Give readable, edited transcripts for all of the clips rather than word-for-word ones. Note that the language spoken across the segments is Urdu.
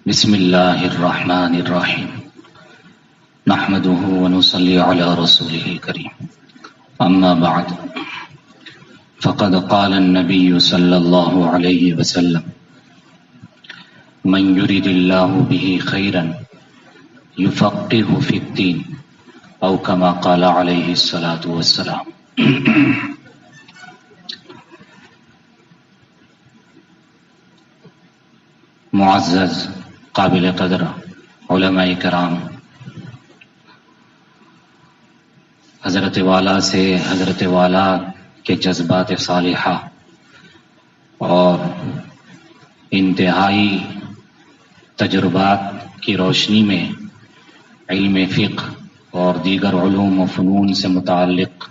بسم اللہ الرحمن الرحیم نحمده ونصلی علی رسوله الکریم اما بعد فقد قال النبی صلی اللہ علیہ وسلم من يرد الله به خيرا يفقهه في الدين او كما قال علیہ الصلاة والسلام۔ معزز قابل قدر علماء کرام، حضرت والا سے حضرت والا کے جذبات صالحہ اور انتہائی تجربات کی روشنی میں علم فقہ اور دیگر علوم و فنون سے متعلق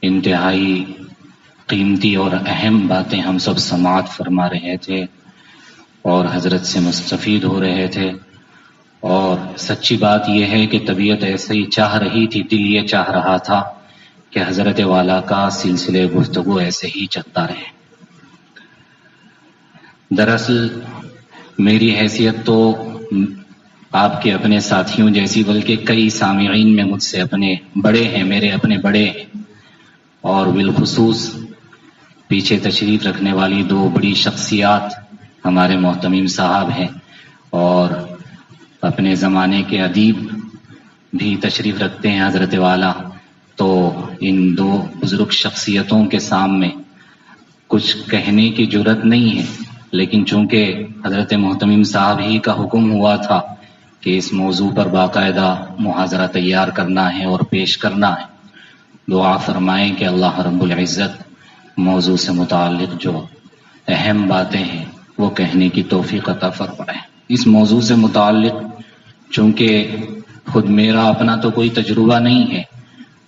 انتہائی قیمتی اور اہم باتیں ہم سب سماعت فرما رہے تھے اور حضرت سے مستفید ہو رہے تھے، اور سچی بات یہ ہے کہ طبیعت ایسے ہی چاہ رہی تھی، دل یہ چاہ رہا تھا کہ حضرت والا کا سلسلے گفتگو ایسے ہی چلتا رہے۔ دراصل میری حیثیت تو آپ کے اپنے ساتھیوں جیسی، بلکہ کئی سامعین میں مجھ سے اپنے بڑے ہیں، میرے اپنے بڑے ہیں، اور بالخصوص پیچھے تشریف رکھنے والی دو بڑی شخصیات ہمارے محتمم صاحب ہیں، اور اپنے زمانے کے ادیب بھی تشریف رکھتے ہیں حضرت والا۔ تو ان دو بزرگ شخصیتوں کے سامنے کچھ کہنے کی جرات نہیں ہے، لیکن چونکہ حضرت محتمم صاحب ہی کا حکم ہوا تھا کہ اس موضوع پر باقاعدہ محاضرہ تیار کرنا ہے اور پیش کرنا ہے، دعا فرمائیں کہ اللہ رب العزت موضوع سے متعلق جو اہم باتیں ہیں وہ کہنے کی توفیق عطا فرمائے۔ اس موضوع سے متعلق چونکہ خود میرا اپنا تو کوئی تجربہ نہیں ہے،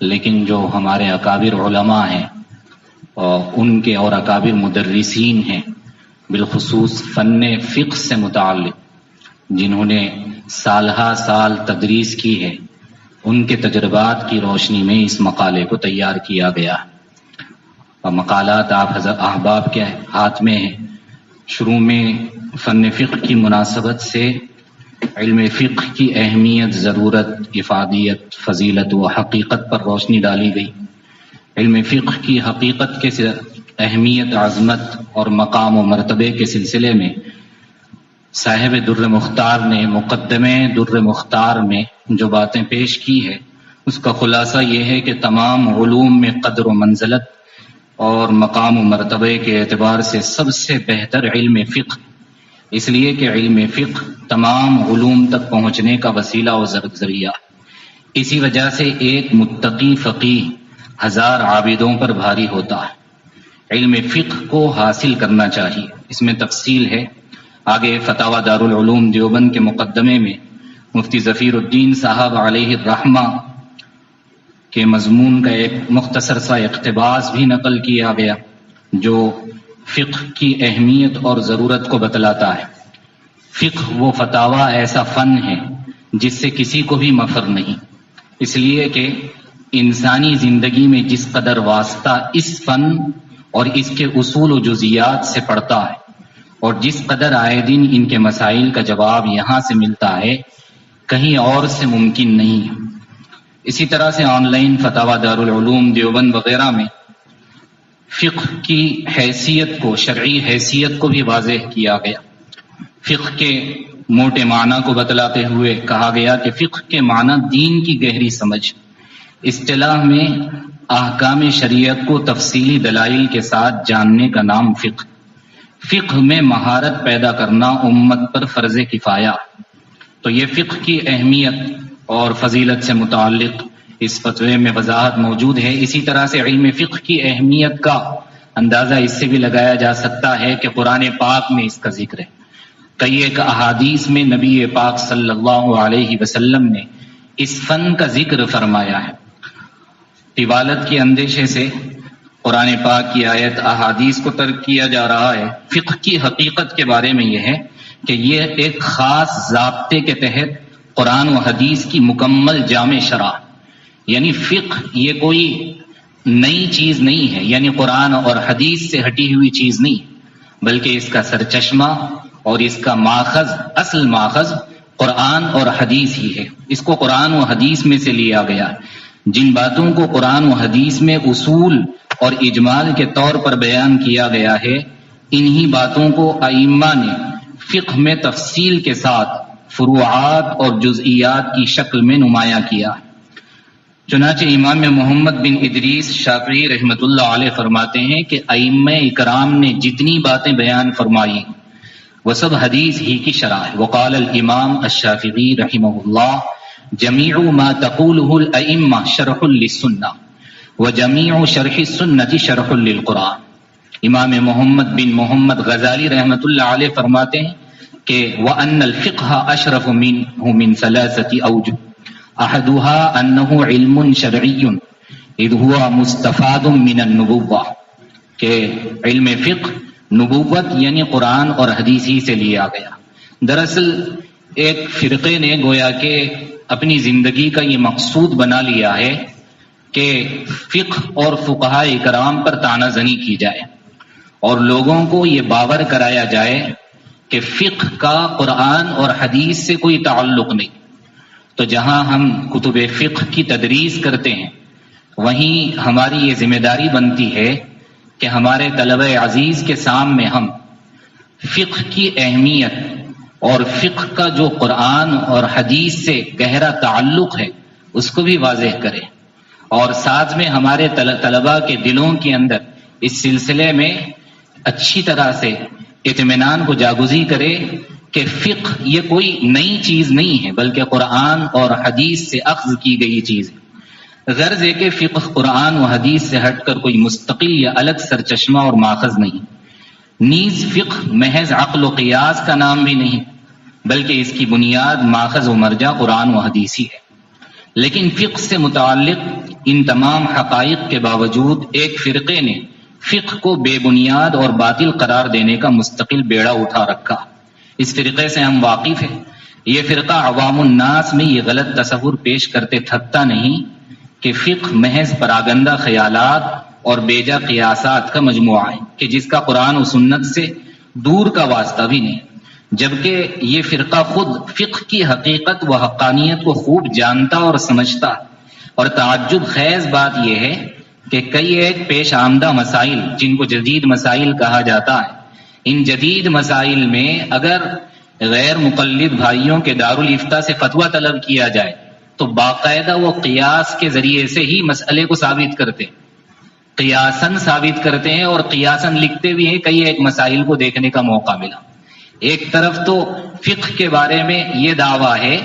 لیکن جو ہمارے اکابر علماء ہیں اور ان کے اور اکابر مدرسین ہیں، بالخصوص فن فقہ سے متعلق جنہوں نے سالہ سال تدریس کی ہے، ان کے تجربات کی روشنی میں اس مقالے کو تیار کیا گیا ہے، اور مقالات آپ حضرت احباب کے ہاتھ میں ہیں۔ شروع میں فن فقہ کی مناسبت سے علم فقہ کی اہمیت، ضرورت، افادیت، فضیلت و حقیقت پر روشنی ڈالی گئی۔ علم فقہ کی حقیقت کے اہمیت، عظمت اور مقام و مرتبے کے سلسلے میں صاحب در مختار نے مقدمے در مختار میں جو باتیں پیش کی ہے، اس کا خلاصہ یہ ہے کہ تمام علوم میں قدر و منزلت اور مقام و مرتبے کے اعتبار سے سب سے بہتر علم فقہ، اس لیے کہ علم فقہ تمام علوم تک پہنچنے کا وسیلہ و ذریعہ۔ اسی وجہ سے ایک متقی فقیہ ہزار عابدوں پر بھاری ہوتا ہے۔ علم فقہ کو حاصل کرنا چاہیے، اس میں تفصیل ہے۔ آگے فتاوی دارالعلوم دیوبند کے مقدمے میں مفتی ظفیر الدین صاحب علیہ الرحمہ کے مضمون کا ایک مختصر سا اقتباس بھی نقل کیا گیا جو فقہ کی اہمیت اور ضرورت کو بتلاتا ہے۔ فقہ وہ فتاوی ایسا فن ہے جس سے کسی کو بھی مفر نہیں، اس لیے کہ انسانی زندگی میں جس قدر واسطہ اس فن اور اس کے اصول و جزیات سے پڑتا ہے، اور جس قدر آئے دن ان کے مسائل کا جواب یہاں سے ملتا ہے، کہیں اور سے ممکن نہیں ہے۔ اسی طرح سے آن لائن فتاوی دارالعلوم دیوبند وغیرہ میں فقہ کی حیثیت کو، شرعی حیثیت کو بھی واضح کیا گیا۔ فقہ کے موٹے معنی کو بتلاتے ہوئے کہا گیا کہ فقہ کے معنی دین کی گہری سمجھ، اصطلاح میں احکام شریعت کو تفصیلی دلائل کے ساتھ جاننے کا نام فقہ۔ فقہ میں مہارت پیدا کرنا امت پر فرض کفایہ، تو یہ فقہ کی اہمیت اور فضیلت سے متعلق اس فتوے میں وضاحت موجود ہے۔ اسی طرح سے علم فقہ کی اہمیت کا اندازہ اس سے بھی لگایا جا سکتا ہے کہ قرآن پاک میں اس کا ذکر ہے۔ کئی ایک احادیث میں نبی پاک صلی اللہ علیہ وسلم نے اس فن کا ذکر فرمایا ہے۔ طوالت کے اندیشے سے قرآن پاک کی آیت احادیث کو ترک کیا جا رہا ہے۔ فقہ کی حقیقت کے بارے میں یہ ہے کہ یہ ایک خاص ضابطے کے تحت قرآن و حدیث کی مکمل جامع شرح، یعنی فقہ یہ کوئی نئی چیز نہیں ہے، یعنی قرآن اور حدیث سے ہٹی ہوئی چیز نہیں، بلکہ اس کا سرچشمہ اور اس کا ماخذ، اصل ماخذ قرآن اور حدیث ہی ہے۔ اس کو قرآن و حدیث میں سے لیا گیا۔ جن باتوں کو قرآن و حدیث میں اصول اور اجمال کے طور پر بیان کیا گیا ہے، انہی باتوں کو ائمہ نے فقہ میں تفصیل کے ساتھ فروعات اور جزئیات کی شکل میں نمایاں کیا۔ چنانچہ امام محمد بن ادریس شافعی رحمۃ اللہ علیہ فرماتے ہیں کہ ائمہ اکرام نے جتنی باتیں بیان فرمائی وہ سب حدیث ہی کی شرح ہے۔ وقال الامام الشافعی رحمہ اللہ جمیع ما تقولہ الائمہ شرح للسنہ وجمیع شرح السنہ شرح للقرآن۔ امام محمد بن محمد غزالی رحمۃ اللہ علیہ فرماتے ہیں کہ وَأَنَّ الْفِقْهَ أَشْرَفُ مِنْهُ مِنْ ثَلَاثَةِ أَوْجُهٍ أَحَدُهَا أَنَّهُ عِلْمٌ شَرْعِيٌّ إِذْ هُوَ مُسْتَفَادٌ مِنَ النُّبُوَّةِ کہ علم فقہ نبوت یعنی قرآن اور حدیث ہی سے لیا گیا۔ دراصل ایک فرقے نے گویا کہ اپنی زندگی کا یہ مقصود بنا لیا ہے کہ فقہ اور فقہاء کرام پر طعنہ زنی کی جائے اور لوگوں کو یہ باور کرایا جائے کہ فقہ کا قرآن اور حدیث سے کوئی تعلق نہیں۔ تو جہاں ہم کتب فقہ کی تدریس کرتے ہیں وہیں ہماری یہ ذمہ داری بنتی ہے کہ ہمارے طلبہ عزیز کے سامنے ہم فقہ کی اہمیت اور فقہ کا جو قرآن اور حدیث سے گہرا تعلق ہے اس کو بھی واضح کریں، اور ساتھ میں ہمارے طلبہ کے دلوں کے اندر اس سلسلے میں اچھی طرح سے اطمینان کو جاگزی کرے کہ فقہ یہ کوئی نئی چیز نہیں ہے بلکہ قرآن اور حدیث سے اخذ کی گئی چیز ہے۔ غرض ہے کہ فقہ قرآن و حدیث سے ہٹ کر کوئی مستقل یا الگ سرچشمہ اور ماخذ نہیں، نیز فقہ محض عقل و قیاس کا نام بھی نہیں بلکہ اس کی بنیاد ماخذ و مرجع قرآن و حدیث ہی ہے۔ لیکن فقہ سے متعلق ان تمام حقائق کے باوجود ایک فرقے نے فقہ کو بے بنیاد اور باطل قرار دینے کا مستقل بیڑا اٹھا رکھا۔ اس فرقے سے ہم واقف ہیں۔ یہ فرقہ عوام الناس میں یہ غلط تصور پیش کرتے تھکتا نہیں کہ فقہ محض پراگندہ خیالات اور بیجا قیاسات کا مجموعہ ہے کہ جس کا قرآن و سنت سے دور کا واسطہ بھی نہیں، جبکہ یہ فرقہ خود فقہ کی حقیقت و حقانیت کو خوب جانتا اور سمجھتا۔ اور تعجب خیز بات یہ ہے کہ کئی ایک پیش آمدہ مسائل جن کو جدید مسائل کہا جاتا ہے، ان جدید مسائل میں اگر غیر مقلد بھائیوں کے دارالافتاء سے فتویٰ طلب کیا جائے تو باقاعدہ وہ قیاس کے ذریعے سے ہی مسئلے کو ثابت کرتے ہیں، قیاساً ثابت کرتے ہیں اور قیاساً لکھتے بھی ہیں۔ کئی ایک مسائل کو دیکھنے کا موقع ملا۔ ایک طرف تو فقہ کے بارے میں یہ دعویٰ ہے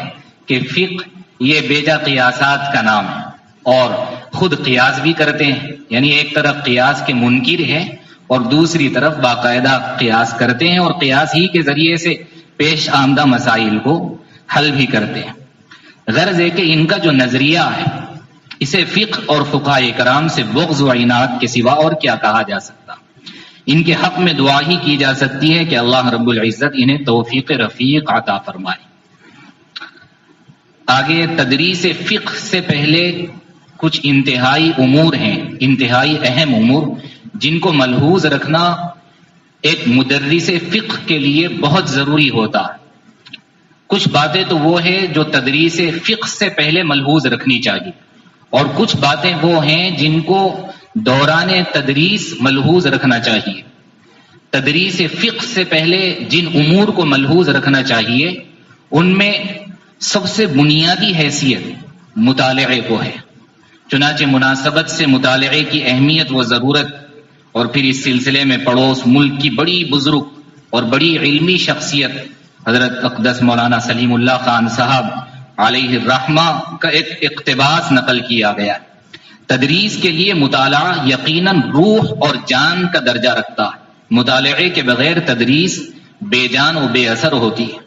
کہ فقہ یہ بیجا قیاسات کا نام ہے اور خود قیاس بھی کرتے ہیں، یعنی ایک طرف قیاس کے منکر ہے اور دوسری طرف باقاعدہ قیاس کرتے ہیں اور قیاس ہی کے ذریعے سے پیش آمدہ مسائل کو حل بھی کرتے ہیں۔ غرض ہے کہ ان کا جو نظریہ ہے اسے فقہ اور فقہاء کرام سے بغض و عناد کے سوا اور کیا کہا جا سکتا۔ ان کے حق میں دعا ہی کی جا سکتی ہے کہ اللہ رب العزت انہیں توفیق رفیق عطا فرمائے۔ آگے تدریس فقہ سے پہلے کچھ انتہائی امور ہیں، انتہائی اہم امور جن کو ملحوظ رکھنا ایک مدرس فقہ کے لیے بہت ضروری ہوتا ہے۔ کچھ باتیں تو وہ ہے جو تدریس فقہ سے پہلے ملحوظ رکھنی چاہیے، اور کچھ باتیں وہ ہیں جن کو دوران تدریس ملحوظ رکھنا چاہیے۔ تدریس فقہ سے پہلے جن امور کو ملحوظ رکھنا چاہیے ان میں سب سے بنیادی حیثیت مطالعے کو ہے۔ چنانچہ مناسبت سے مطالعے کی اہمیت و ضرورت اور پھر اس سلسلے میں پڑوس ملک کی بڑی بزرگ اور بڑی علمی شخصیت حضرت اقدس مولانا سلیم اللہ خان صاحب علیہ الرحمہ کا ایک اقتباس نقل کیا گیا ہے۔ تدریس کے لیے مطالعہ یقیناً روح اور جان کا درجہ رکھتا ہے۔ مطالعے کے بغیر تدریس بے جان و بے اثر ہوتی ہے۔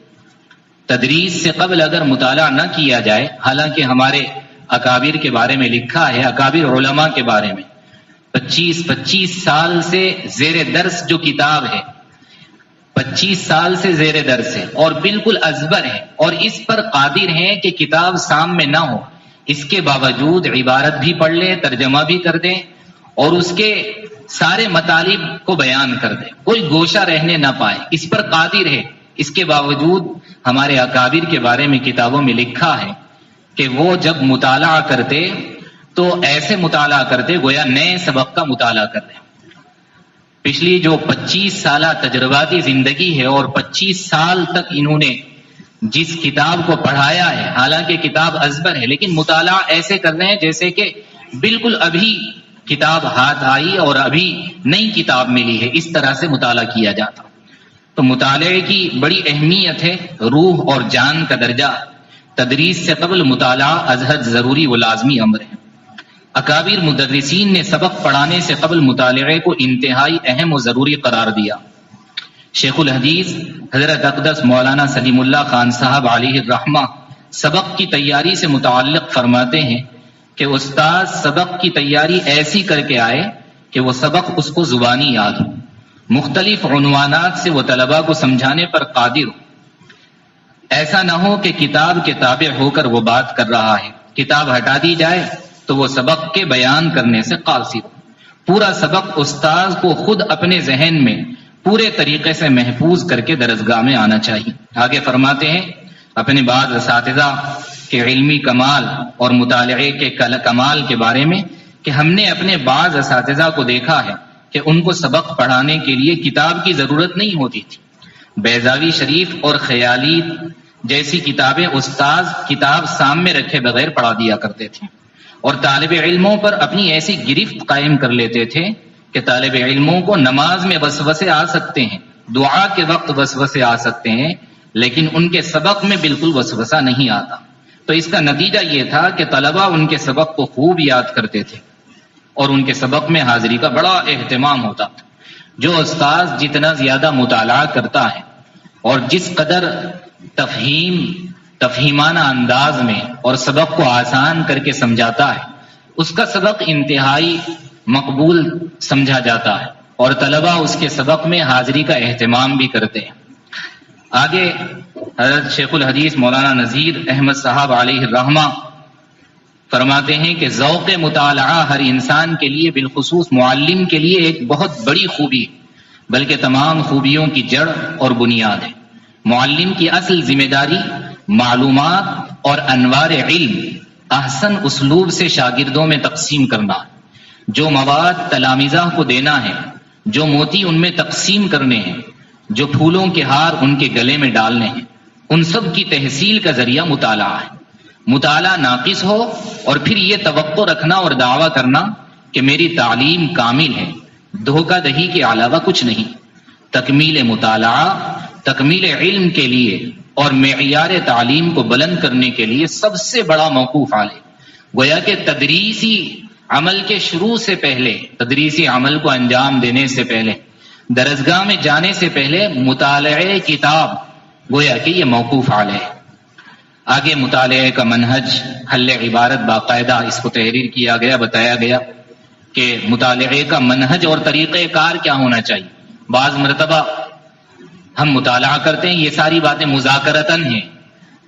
تدریس سے قبل اگر مطالعہ نہ کیا جائے، حالانکہ ہمارے اکابر کے بارے میں لکھا ہے، اکابر علماء کے بارے میں 25 سال سے زیر درس جو کتاب ہے 25 سال سے زیر درس ہے اور بالکل ازبر ہے اور اس پر قادر ہیں کہ کتاب سامنے نہ ہو، اس کے باوجود عبارت بھی پڑھ لیں، ترجمہ بھی کر دیں اور اس کے سارے مطالب کو بیان کر دے، کوئی گوشہ رہنے نہ پائے، اس پر قادر ہے۔ اس کے باوجود ہمارے اکابر کے بارے میں کتابوں میں لکھا ہے کہ وہ جب مطالعہ کرتے تو ایسے مطالعہ کرتے گویا نئے سبق کا مطالعہ کر رہے ہیں۔ پچھلی جو 25 سالہ تجرباتی زندگی ہے اور 25 سال تک انہوں نے جس کتاب کو پڑھایا ہے، حالانکہ کتاب ازبر ہے لیکن مطالعہ ایسے کر رہے ہیں جیسے کہ بالکل ابھی کتاب ہاتھ آئی اور ابھی نئی کتاب ملی ہے، اس طرح سے مطالعہ کیا جاتا۔ تو مطالعے کی بڑی اہمیت ہے، روح اور جان کا درجہ۔ تدریس سے قبل مطالعہ ازحد ضروری و لازمی امر ہے۔ اکابر مدرسین نے سبق پڑھانے سے قبل مطالعے کو انتہائی اہم و ضروری قرار دیا۔ شیخ الحدیث حضرت اقدس مولانا سلیم اللہ خان صاحب علیہ الرحمہ سبق کی تیاری سے متعلق فرماتے ہیں کہ استاد سبق کی تیاری ایسی کر کے آئے کہ وہ سبق اس کو زبانی یاد ہو، مختلف عنوانات سے وہ طلباء کو سمجھانے پر قادر ہو۔ ایسا نہ ہو کہ کتاب کے تابع ہو کر وہ بات کر رہا ہے، کتاب ہٹا دی جائے تو وہ سبق کے بیان کرنے سے قاصر ہو۔ پورا سبق استاذ کو خود اپنے ذہن میں پورے طریقے سے محفوظ کر کے درسگاہ میں آنا چاہیے۔ آگے فرماتے ہیں اپنے بعض اساتذہ کے علمی کمال اور مطالعے کے کمال کے بارے میں کہ ہم نے اپنے بعض اساتذہ کو دیکھا ہے کہ ان کو سبق پڑھانے کے لیے کتاب کی ضرورت نہیں ہوتی تھی۔ بیضاوی شریف اور خیالی جیسی کتابیں استاذ کتاب سامنے رکھے بغیر پڑھا دیا کرتے تھے اور طالب علموں پر اپنی ایسی گرفت قائم کر لیتے تھے کہ طالب علموں کو نماز میں وسوسے آ سکتے ہیں، دعا کے وقت وسوسے آ سکتے ہیں، لیکن ان کے سبق میں بالکل وسوسہ نہیں آتا۔ تو اس کا نتیجہ یہ تھا کہ طلباء ان کے سبق کو خوب یاد کرتے تھے اور ان کے سبق میں حاضری کا بڑا اہتمام ہوتا تھا۔ جو استاذ جتنا زیادہ مطالعہ کرتا ہے اور جس قدر تفہیمانہ انداز میں اور سبق کو آسان کر کے سمجھاتا ہے، اس کا سبق انتہائی مقبول سمجھا جاتا ہے اور طلباء اس کے سبق میں حاضری کا اہتمام بھی کرتے ہیں۔ آگے حضرت شیخ الحدیث مولانا نذیر احمد صاحب علیہ الرحمہ فرماتے ہیں کہ ذوق مطالعہ ہر انسان کے لیے بالخصوص معلم کے لیے ایک بہت بڑی خوبی بلکہ تمام خوبیوں کی جڑ اور بنیاد ہے۔ معلم کی اصل ذمہ داری معلومات اور انوار علم احسن اسلوب سے شاگردوں میں تقسیم کرنا، جو مواد تلامذہ کو دینا ہے، جو موتی ان میں تقسیم کرنے ہیں، جو پھولوں کے ہار ان کے گلے میں ڈالنے ہیں، ان سب کی تحصیل کا ذریعہ مطالعہ ہے۔ مطالعہ ناقص ہو اور پھر یہ توقع رکھنا اور دعویٰ کرنا کہ میری تعلیم کامل ہے، دھوکہ دہی کے علاوہ کچھ نہیں۔ تکمیل مطالعہ تکمیل علم کے لیے اور معیار تعلیم کو بلند کرنے کے لیے سب سے بڑا موقوف حال ہے۔ گویا کہ تدریسی عمل کے شروع سے پہلے، تدریسی عمل کو انجام دینے سے پہلے، درسگاہ میں جانے سے پہلے مطالعہ کتاب گویا کہ یہ موقوف حال ہے۔ آگے مطالعے کا منہج حل عبارت باقاعدہ اس کو تحریر کیا گیا، بتایا گیا کہ مطالعے کا منہج اور طریقہ کار کیا ہونا چاہیے۔ بعض مرتبہ ہم مطالعہ کرتے ہیں، یہ ساری باتیں مذاکرتاً ہیں،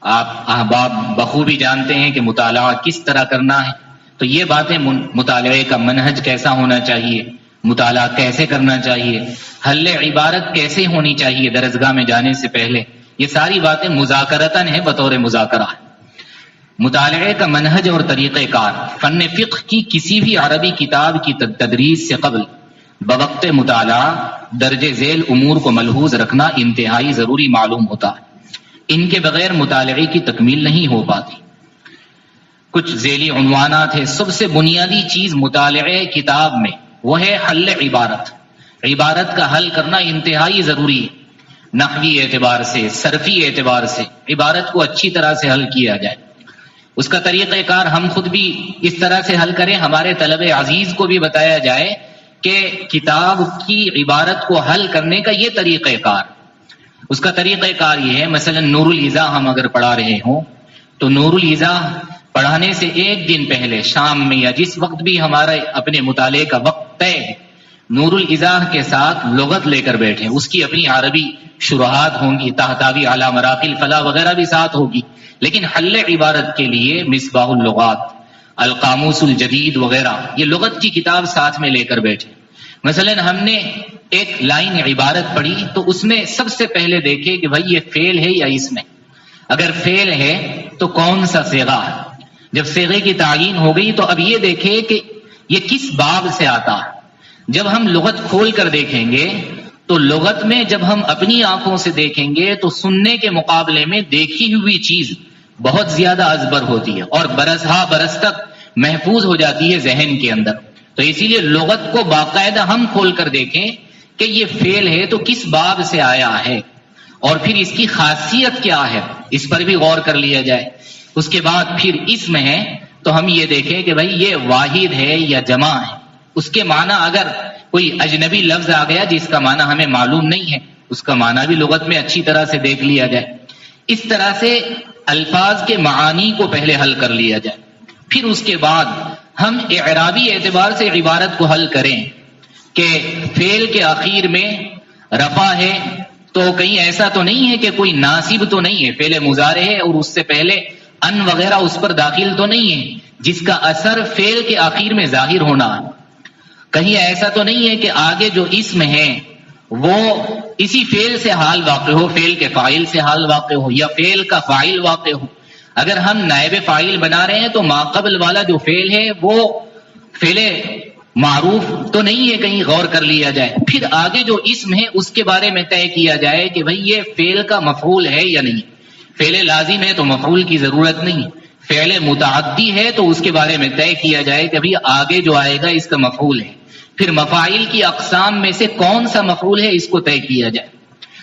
آپ احباب بخوبی جانتے ہیں کہ مطالعہ کس طرح کرنا ہے، تو یہ باتیں مطالعے کا منہج کیسا ہونا چاہیے، مطالعہ کیسے کرنا چاہیے، حل عبارت کیسے ہونی چاہیے درسگاہ میں جانے سے پہلے، یہ ساری باتیں مذاکرتاً ہیں، بطور مذاکرہ۔ مطالعے کا منہج اور طریقہ کار فن فقہ کی کسی بھی عربی کتاب کی تدریس سے قبل بوقت مطالعہ درج ذیل امور کو ملحوظ رکھنا انتہائی ضروری معلوم ہوتا ہے۔ ان کے بغیر مطالعے کی تکمیل نہیں ہو پاتی۔ کچھ ذیلی عنوانات ہیں۔ سب سے بنیادی چیز مطالعے کتاب میں وہ ہے حل عبارت۔ عبارت کا حل کرنا انتہائی ضروری ہے، نحوی اعتبار سے، صرفی اعتبار سے عبارت کو اچھی طرح سے حل کیا جائے۔ اس کا طریقہ کار ہم خود بھی اس طرح سے حل کریں، ہمارے طلب عزیز کو بھی بتایا جائے کہ کتاب کی عبارت کو حل کرنے کا یہ طریقہ کار۔ اس کا طریقہ کار یہ ہے، مثلا نور الایضاح ہم اگر پڑھا رہے ہوں تو نور الایضاح پڑھانے سے ایک دن پہلے شام میں یا جس وقت بھی ہمارا اپنے مطالعے کا وقت طے ہے، نور الایضاح کے ساتھ لغت لے کر بیٹھیں، اس کی اپنی عربی شروحات ہوں گی، تحتوی علی مراقی الفلاح وغیرہ بھی ساتھ ہوگی، لیکن حل عبارت کے لیے مصباح اللغات القاموس الجدید وغیرہ، یہ لغت کی کتاب ساتھ میں لے کر بیٹھے. مثلا ہم نے ایک لائن عبارت پڑھی تو اس میں سب سے پہلے دیکھے کہ بھائی یہ فعل ہے یا اسم ہے. اگر فعل ہے تو کون سا صیغہ ہے. جب صیغے کی تعین ہو گئی تو اب یہ دیکھے کہ یہ کس باب سے آتا ہے. جب ہم لغت کھول کر دیکھیں گے تو لغت میں جب ہم اپنی آنکھوں سے دیکھیں گے تو سننے کے مقابلے میں دیکھی ہوئی چیز بہت زیادہ ازبر ہوتی ہے اور برس ہا برس تک محفوظ ہو جاتی ہے ذہن کے اندر. تو اسی لیے لغت کو باقاعدہ ہم کھول کر دیکھیں کہ یہ فعل ہے تو کس باب سے آیا ہے اور پھر اس کی خاصیت کیا ہے، اس پر بھی غور کر لیا جائے. اس کے بعد پھر اسم ہے تو ہم یہ دیکھیں کہ بھائی یہ واحد ہے یا جمع ہے. اس کے معنی اگر کوئی اجنبی لفظ آ گیا جس کا معنی ہمیں معلوم نہیں ہے، اس کا معنی بھی لغت میں اچھی طرح سے دیکھ لیا جائے. اس طرح سے الفاظ کے معانی کو پہلے حل کر لیا جائے. پھر اس کے بعد ہم اعرابی اعتبار سے عبارت کو حل کریں کہ فعل کے آخر میں رفع ہے تو کہیں ایسا تو نہیں ہے کہ کوئی ناصب تو نہیں ہے، فعل مضارع ہے اور اس سے پہلے ان وغیرہ اس پر داخل تو نہیں ہے جس کا اثر فعل کے آخر میں ظاہر ہونا ہے. کہیں ایسا تو نہیں ہے کہ آگے جو اسم ہے وہ اسی فعل سے حال واقع ہو، فعل کے فاعل سے حال واقع ہو یا فعل کا فاعل واقع ہو. اگر ہم نائب فاعل بنا رہے ہیں تو ما قبل والا جو فعل ہے وہ فعل معروف تو نہیں ہے، کہیں غور کر لیا جائے. پھر آگے جو اسم ہے اس کے بارے میں طے کیا جائے کہ بھئی یہ فعل کا مفعول ہے یا نہیں. فعل لازم ہے تو مفعول کی ضرورت نہیں، فعل متعدی ہے تو اس کے بارے میں طے کیا جائے کہ بھئی آگے جو آئے گا اس کا مفعول ہے. پھر مفاعل کی اقسام میں سے کون سا مفعول ہے اس کو طے کیا جائے.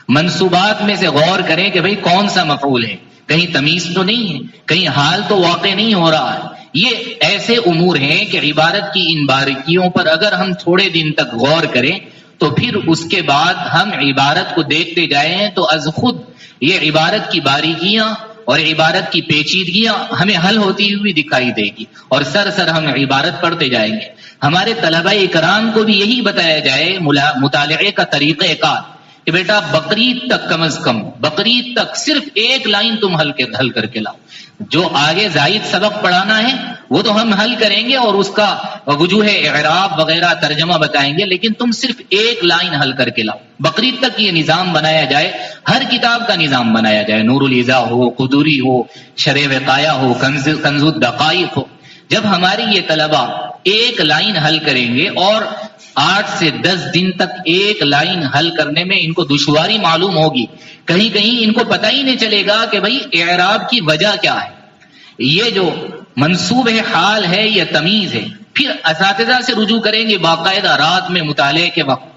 منصوبات میں سے غور کریں کہ بھئی کون سا مفعول ہے، کہیں تمیز تو نہیں ہے، کہیں حال تو واقع نہیں ہو رہا ہے. یہ ایسے امور ہیں کہ عبارت کی ان باریکیوں پر اگر ہم تھوڑے دن تک غور کریں تو پھر اس کے بعد ہم عبارت کو دیکھتے جائیں تو از خود یہ عبارت کی باریکیاں اور عبارت کی پیچیدگیاں ہمیں حل ہوتی ہوئی دکھائی دے گی اور سر سر ہم عبارت پڑھتے جائیں گے. ہمارے طلبہ اکرام کو بھی یہی بتایا جائے مطالعے کا طریقہ کار کہ بیٹا بقرعید تک کم از کم بقرعید تک صرف ایک لائن تم حل کر کے لاؤ. جو آگے زائد سبق پڑھانا ہے وہ تو ہم حل کریں گے اور اس کا وجوہ اعراب وغیرہ ترجمہ بتائیں گے، لیکن تم صرف ایک لائن حل کر کے لاؤ. بقرعید تک یہ نظام بنایا جائے، ہر کتاب کا نظام بنایا جائے، نور العزا ہو، قدوری ہو، شرح وقایہ ہو، کنز الدقائق ہو. جب ہماری یہ طلبہ ایک لائن حل کریں گے اور 8 سے 10 دن تک ایک لائن حل کرنے میں ان کو دشواری معلوم ہوگی، کہیں کہیں ان کو پتہ ہی نہیں چلے گا کہ بھئی اعراب کی وجہ کیا ہے، یہ جو منصوب ہے حال ہے یا تمیز ہے. پھر اساتذہ سے رجوع کریں گے باقاعدہ رات میں مطالعے کے وقت.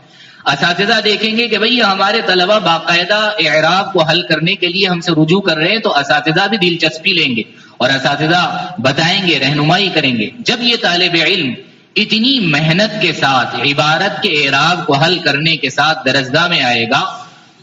اساتذہ دیکھیں گے کہ بھئی ہمارے طلبہ باقاعدہ اعراب کو حل کرنے کے لیے ہم سے رجوع کر رہے ہیں تو اساتذہ بھی دلچسپی لیں گے اور اساتذہ بتائیں گے، رہنمائی کریں گے. جب یہ طالب علم اتنی محنت کے ساتھ عبارت کے اعراب کو حل کرنے کے ساتھ درسگاہ میں آئے گا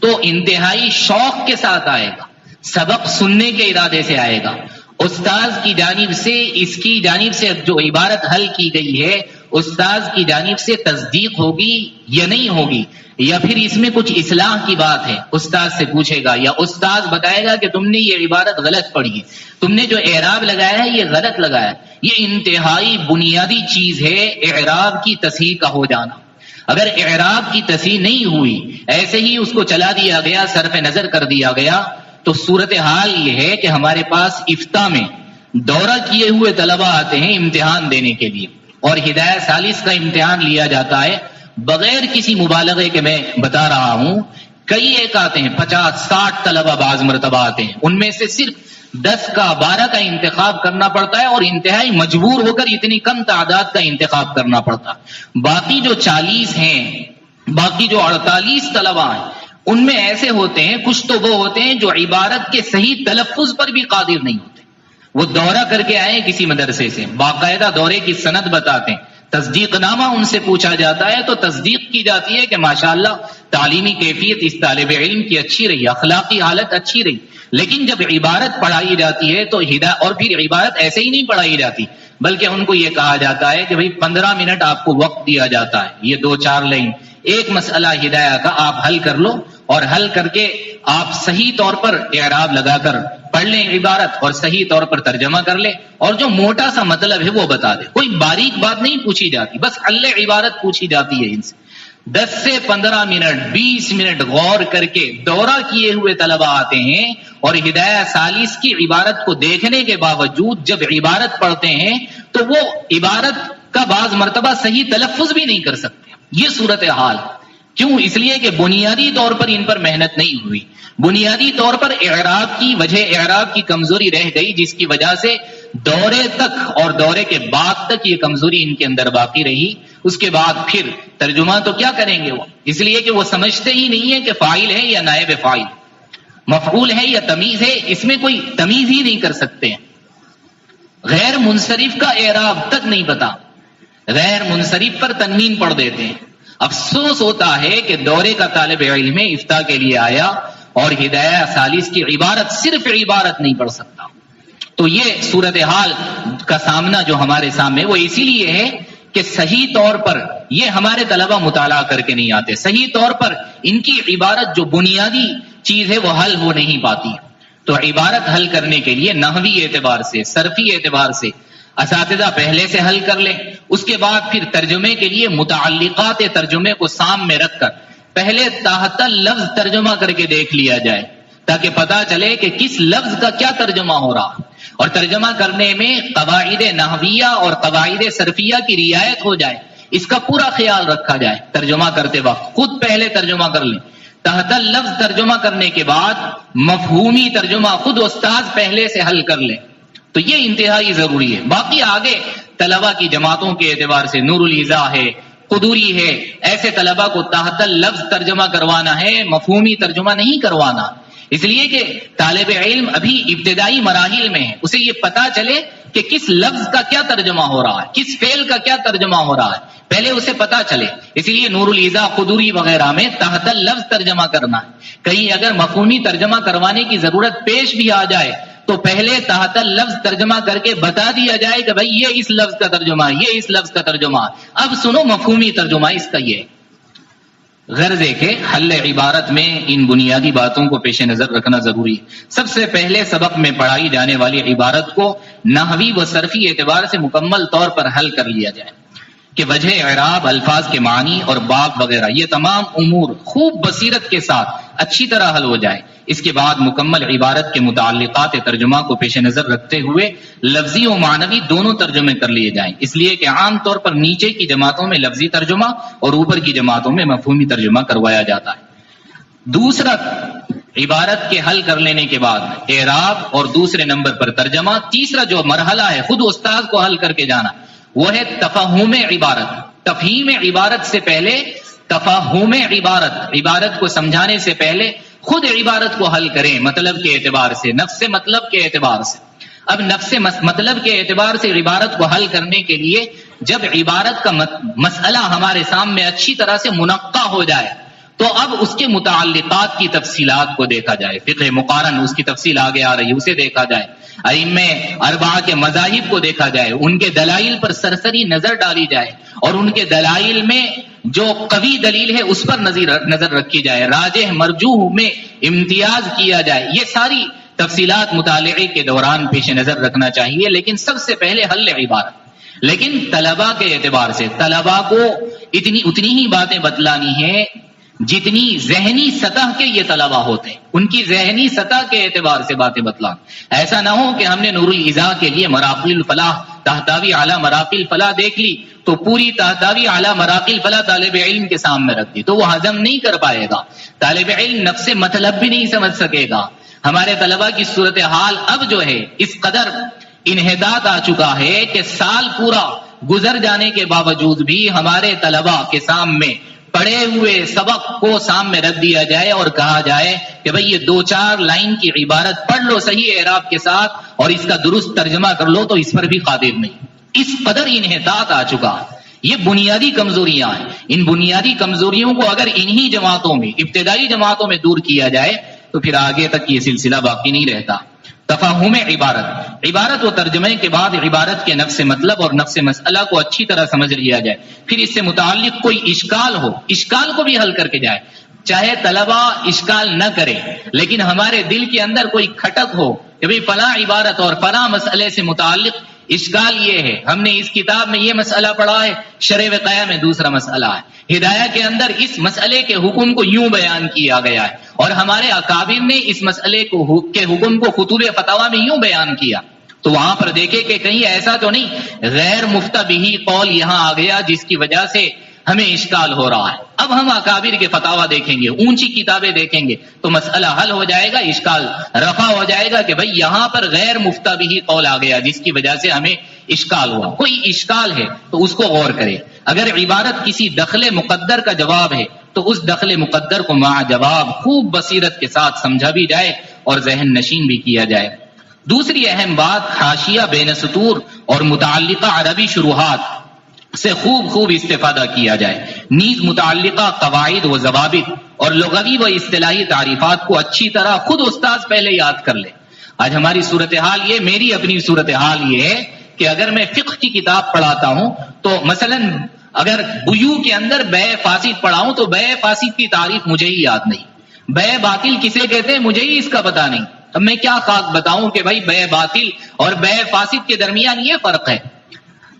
تو انتہائی شوق کے ساتھ آئے گا، سبق سننے کے ارادے سے آئے گا. استاذ کی جانب سے اس کی جانب سے جو عبارت حل کی گئی ہے استاذ کی جانب سے تصدیق ہوگی یا نہیں ہوگی، یا پھر اس میں کچھ اصلاح کی بات ہے استاذ سے پوچھے گا یا استاذ بتائے گا کہ تم نے یہ عبارت غلط پڑھی ہے، تم نے جو اعراب لگایا ہے یہ غلط لگایا ہے. یہ انتہائی بنیادی چیز ہے اعراب کی تصحیح کا ہو جانا. اگر اعراب کی تصحیح نہیں ہوئی، ایسے ہی اس کو چلا دیا گیا، صرف نظر کر دیا گیا، تو صورتحال یہ ہے کہ ہمارے پاس افتاء میں دورہ کیے ہوئے طلبہ آتے ہیں امتحان دینے کے لیے اور ہدایہ ثالث کا امتحان لیا جاتا ہے بغیر کسی مبالغے کے. میں بتا رہا ہوں کئی ایک آتے ہیں، 50-60 طلبہ بعض مرتبہ آتے ہیں، ان میں سے صرف 10 کا 12 کا انتخاب کرنا پڑتا ہے اور انتہائی مجبور ہو کر اتنی کم تعداد کا انتخاب کرنا پڑتا ہے. باقی جو 40 ہیں، باقی جو 48 طلبہ ہیں، ان میں ایسے ہوتے ہیں، کچھ تو وہ ہوتے ہیں جو عبارت کے صحیح تلفظ پر بھی قادر نہیں ہوتے. وہ دورہ کر کے آئے کسی مدرسے سے، باقاعدہ دورے کی سند بتاتے ہیں، تصدیق نامہ ان سے پوچھا جاتا ہے تو تصدیق کی جاتی ہے کہ ماشاءاللہ تعلیمی کیفیت اس طالب علم کی اچھی رہی، اخلاقی حالت اچھی رہی. لیکن جب عبارت پڑھائی جاتی ہے تو اور پھر عبارت ایسے ہی نہیں پڑھائی جاتی بلکہ ان کو یہ کہا جاتا ہے کہ بھئی 15 منٹ آپ کو وقت دیا جاتا ہے، یہ 2-4 لائن ایک مسئلہ ہدایہ کا آپ حل کر لو اور حل کر کے آپ صحیح طور پر اعراب لگا کر پڑھ لیں عبارت اور صحیح طور پر ترجمہ کر لیں، اور جو موٹا سا مطلب ہے وہ بتا دیں. کوئی باریک بات نہیں پوچھی جاتی، بس حل عبارت پوچھی جاتی ہے ان سے. 10 سے 15 منٹ 20 منٹ غور کر کے دورہ کیے ہوئے طلبہ آتے ہیں اور ہدایہ ثالث کی عبارت کو دیکھنے کے باوجود جب عبارت پڑھتے ہیں تو وہ عبارت کا بعض مرتبہ صحیح تلفظ بھی نہیں کر سکتے. یہ صورتحال کیوں؟ اس لیے کہ بنیادی طور پر ان پر محنت نہیں ہوئی، بنیادی طور پر اعراب کی وجہ اعراب کی کمزوری رہ گئی، جس کی وجہ سے دورے تک اور دورے کے بعد تک یہ کمزوری ان کے اندر باقی رہی. اس کے بعد پھر ترجمہ تو کیا کریں گے وہ، اس لیے کہ وہ سمجھتے ہی نہیں ہے کہ فاعل ہے یا نائب فاعل، مفعول ہے یا تمیز ہے، اس میں کوئی تمیز ہی نہیں کر سکتے ہیں. غیر منصرف کا اعراب تک نہیں پتا، غیر منصرف پر تنوین پڑھ دیتے ہیں. افسوس ہوتا ہے کہ دورے کا طالب علم افتاء کے لیے آیا اور ہدایہ ثالث کی عبارت صرف عبارت نہیں پڑھ سکتا. تو یہ صورتحال کا سامنا جو ہمارے سامنے وہ اسی لیے ہے کہ صحیح طور پر یہ ہمارے طلبہ مطالعہ کر کے نہیں آتے، صحیح طور پر ان کی عبارت جو بنیادی چیز ہے وہ حل ہو نہیں پاتی. تو عبارت حل کرنے کے لیے نحوی اعتبار سے، صرفی اعتبار سے اساتذہ پہلے سے حل کر لیں. اس کے بعد پھر ترجمے کے لیے متعلقات ترجمے کو سامنے رکھ کر پہلے تحت لفظ ترجمہ کر کے دیکھ لیا جائے تاکہ پتا چلے کہ کس لفظ کا کیا ترجمہ ہو رہا، اور ترجمہ کرنے میں قواعد نحویہ اور قواعد صرفیہ کی رعایت ہو جائے، اس کا پورا خیال رکھا جائے. ترجمہ کرتے وقت خود پہلے ترجمہ کر لیں، تحت لفظ ترجمہ کرنے کے بعد مفہومی ترجمہ خود استاذ پہلے سے حل کر لیں. تو یہ انتہائی ضروری ہے. باقی آگے طلبہ کی جماعتوں کے اعتبار سے نور الایضاح ہے، قدوری ہے، ایسے طلبہ کو تحت لفظ ترجمہ کروانا ہے، مفہومی ترجمہ نہیں کروانا، اس لیے کہ طالب علم ابھی ابتدائی مراحل میں ہے، اسے یہ پتا چلے کہ کس لفظ کا کیا ترجمہ ہو رہا ہے، کس فعل کا کیا ترجمہ ہو رہا ہے، پہلے اسے پتا چلے. اس لیے نور الایضاح، قدوری وغیرہ میں تحت لفظ ترجمہ کرنا ہے. کہیں اگر مفہومی ترجمہ کروانے کی ضرورت پیش بھی آ جائے تو پہلے تحت لفظ ترجمہ کر کے بتا دیا جائے کہ بھائی یہ اس لفظ کا ترجمہ، یہ اس لفظ کا ترجمہ، اب سنو مفہومی ترجمہ اس کا یہ. غرض ہے کہ حل عبارت میں ان بنیادی باتوں کو پیش نظر رکھنا ضروری ہے. سب سے پہلے سبق میں پڑھائی جانے والی عبارت کو نحوی و صرفی اعتبار سے مکمل طور پر حل کر لیا جائے کہ وجہ اعراب، الفاظ کے معنی اور باب وغیرہ یہ تمام امور خوب بصیرت کے ساتھ اچھی طرح حل ہو جائے. اس کے بعد مکمل عبارت کے متعلقات ترجمہ کو پیش نظر رکھتے ہوئے لفظی و معنوی دونوں ترجمے کر لیے جائیں، اس لیے کہ عام طور پر نیچے کی جماعتوں میں لفظی ترجمہ اور اوپر کی جماعتوں میں مفہومی ترجمہ کروایا جاتا ہے. دوسرا، عبارت کے حل کر لینے کے بعد اعراب اور دوسرے نمبر پر ترجمہ. تیسرا جو مرحلہ ہے خود استاد کو حل کر کے جانا، وہ ہے تفہم عبارت. تفہیم عبارت سے پہلے تفہم عبارت، عبارت کو سمجھانے سے پہلے خود عبارت کو حل کریں مطلب کے اعتبار سے، نفس مطلب کے اعتبار سے. اب نفس مطلب کے اعتبار سے عبارت کو حل کرنے کے لیے جب عبارت کا مسئلہ ہمارے سامنے اچھی طرح سے منقع ہو جائے تو اب اس کے متعلقات کی تفصیلات کو دیکھا جائے. فقہ مقارن اس کی تفصیل آگے آ رہی ہے، اسے دیکھا جائے. ائمہ اربعہ کے مذاہب کو دیکھا جائے، ان کے دلائل پر سرسری نظر ڈالی جائے اور ان کے دلائل میں جو قوی دلیل ہے اس پر نظر رکھی جائے، راجح مرجوح میں امتیاز کیا جائے. یہ ساری تفصیلات مطالعے کے دوران پیش نظر رکھنا چاہیے. لیکن سب سے پہلے حل عبارت. لیکن طلباء کے اعتبار سے طلباء کو اتنی ہی باتیں بتلانی ہے جتنی ذہنی سطح کے یہ طلباء ہوتے ہیں، ان کی ذہنی سطح کے اعتبار سے باتیں بتلان. ایسا نہ ہو کہ ہم نے نور الایضاح کے لیے مراقل الفلاح، تحتاوی اعلی مراقل الفلاح دیکھ لی تو پوری تحتاوی اعلی مراقل الفلاح طالب علم کے سامنے رکھ دی تو وہ ہضم نہیں کر پائے گا، طالب علم نفس مطلب بھی نہیں سمجھ سکے گا. ہمارے طلباء کی صورتحال اب جو ہے اس قدر انحطاط آ چکا ہے کہ سال پورا گزر جانے کے باوجود بھی ہمارے طلباء کے سامنے پڑھے ہوئے سبق کو سامنے رکھ دیا جائے اور کہا جائے کہ بھئی یہ 2-4 لائن کی عبارت پڑھ لو صحیح اعراب کے ساتھ اور اس کا درست ترجمہ کر لو، تو اس پر بھی قادر نہیں. اس قدر انحطاط آ چکا. یہ بنیادی کمزوریاں ہیں. ان بنیادی کمزوریوں کو اگر انہی جماعتوں میں، ابتدائی جماعتوں میں دور کیا جائے تو پھر آگے تک یہ سلسلہ باقی نہیں رہتا. تفہم عبارت، عبارت و ترجمے کے بعد عبارت کے نفس مطلب اور نفس مسئلہ کو اچھی طرح سمجھ لیا جائے. پھر اس سے متعلق کوئی اشکال ہو، اشکال کو بھی حل کر کے جائے. چاہے طلبہ اشکال نہ کرے، لیکن ہمارے دل کے اندر کوئی کھٹک ہو کہ بھئی فلاں عبارت اور فلاں مسئلے سے متعلق اشکال یہ ہے، ہم نے اس کتاب میں یہ مسئلہ پڑھا ہے، شرح وقایہ میں دوسرا مسئلہ ہے، ہدایہ کے اندر اس مسئلے کے حکم کو یوں بیان کیا گیا ہے، اور ہمارے اکابر نے اس مسئلے کے حکم کو خطوب فتاویٰ میں یوں بیان کیا، تو وہاں پر دیکھے کہ کہیں ایسا تو نہیں غیر مفتبی قول یہاں آ گیا جس کی وجہ سے ہمیں اشکال ہو رہا ہے۔ اب ہم اکابر کے فتاویٰ دیکھیں گے، اونچی کتابیں دیکھیں گے تو مسئلہ حل ہو جائے گا، اشکال رفع ہو جائے گا کہ بھئی یہاں پر غیر مفتبی قول آ گیا جس کی وجہ سے ہمیں اشکال ہوا۔ کوئی اشکال ہے تو اس کو غور کرے، اگر عبارت کسی دخل مقدر کا جواب ہے تو اس دخل مقدر کو مع جواب خوب بصیرت کے ساتھ سمجھا بھی جائے اور ذہن نشین بھی کیا جائے۔ دوسری اہم بات، حاشیہ بین سطور اور متعلقہ عربی شروحات سے خوب استفادہ کیا جائے، نیز متعلقہ قواعد و ضوابط اور لغوی و اصطلاحی تعریفات کو اچھی طرح خود استاذ پہلے یاد کر لے۔ آج ہماری صورتحال یہ، میری اپنی صورتحال یہ ہے کہ اگر میں فقہ کی کتاب پڑھاتا ہوں تو مثلا اگر بیوع کے اندر بیع فاسد پڑھاؤں تو بیع فاسد کی تعریف مجھے ہی یاد نہیں، بیع باطل کسے کہتے ہیں مجھے ہی اس کا پتہ نہیں، اب میں کیا خاک بتاؤں کہ بھائی بیع باطل اور بیع فاسد کے درمیان یہ فرق ہے،